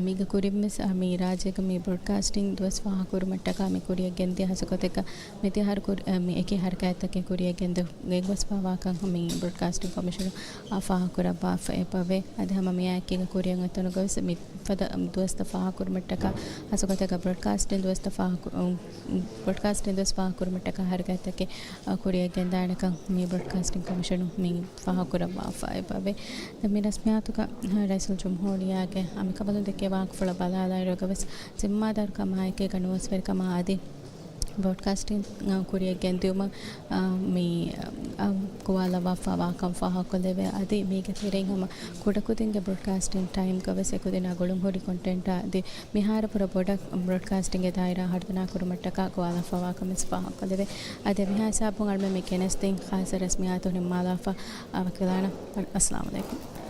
ಮೀಗ ಕುರಿಮಿಸ್ ಮೀ ರಾಜ್ಯಗ ಮೀ ಬ್ರಾಡ್ಕಾಸ್ಟಿಂಗ್ ದಿವಸ ಫಾಹ ಕುರು ಮಟ್ಟಕ ಮಿ ಕುರಿಯ ಗೆಂದೆ ಹಸಕೊತೆಕ ಮಿತಿ ಹರ್ ಕುರ್ ಮಿ ಏಕೆ ಹರ್ ಕಾಯತಕ್ಕೆ ಕುರಿಯ ಗೆಂದೆ ಗೆಗ್ವಸ್ ಫಾವಾಕ ಮಿ ಬ್ರಾಡ್ಕಾಸ್ಟಿಂಗ್ ಕಮಿಷನ್ ಆ ಫಾಹ ಕುರ ಬಾಫ್ ಎಪವೆ ಅದ ಹಮ ಮಿ ಆಕೆಗ ಕುರಿಯ ಗತನ ಗವಸ್ ಮಿ ಫದ ದಿವಸ ಫಾಹ ಕುರು ಮಟ್ಟಕ ಹಸಕೊತೆಕ ಬ್ರಾಡ್ಕಾಸ್ಟಿಂಗ್ ದಿವಸ ಫಾಹ ಕುರು ಮಟ್ಟಕ ಹರ್ ಕಾಯತಕ್ಕೆ ಕುರಿಯ ಗೆಂದಾಣಕ ಮಿ ಬ್ರಾಡ್ಕಾಸ್ಟಿಂಗ್ ಕಮಿಷನ್ ಮಿ ಫಾಹ ಕುರ ಬಾಫ್ ಎಪವೆ ಮಿ ರಸ್ಮಿಯಾತುಕ ರೈಸುಲ್ ಜುಮ್ಹೂರಿಯಾಗೆ ಅಮಿ ಕಬಲು के वाक फुल बलालायरुगवस जिम्मादार कमायके गणवस्वर कमा आदि ब्रॉडकास्टिंग कुरिय गेंदुम मी कुवाला वाफा वाकम फाहा कोलेवे आदि मीगे तेरेंग हम कुडकुदिंगे ब्रॉडकास्टिंग टाइम कवसे कुदिना गोलुम होरी कंटेंट आदि मिहार पुर ब्रॉडकास्टिंग दायरा हर्दना कुरुमट्टका कुवाला फावा कमस फाहा कोलेवे आदि मिहा साबुंग अल्मे में केनेस्टिंग खास रस्मियात निम्मालाफा वकलाना अस्सलाम वालेकुम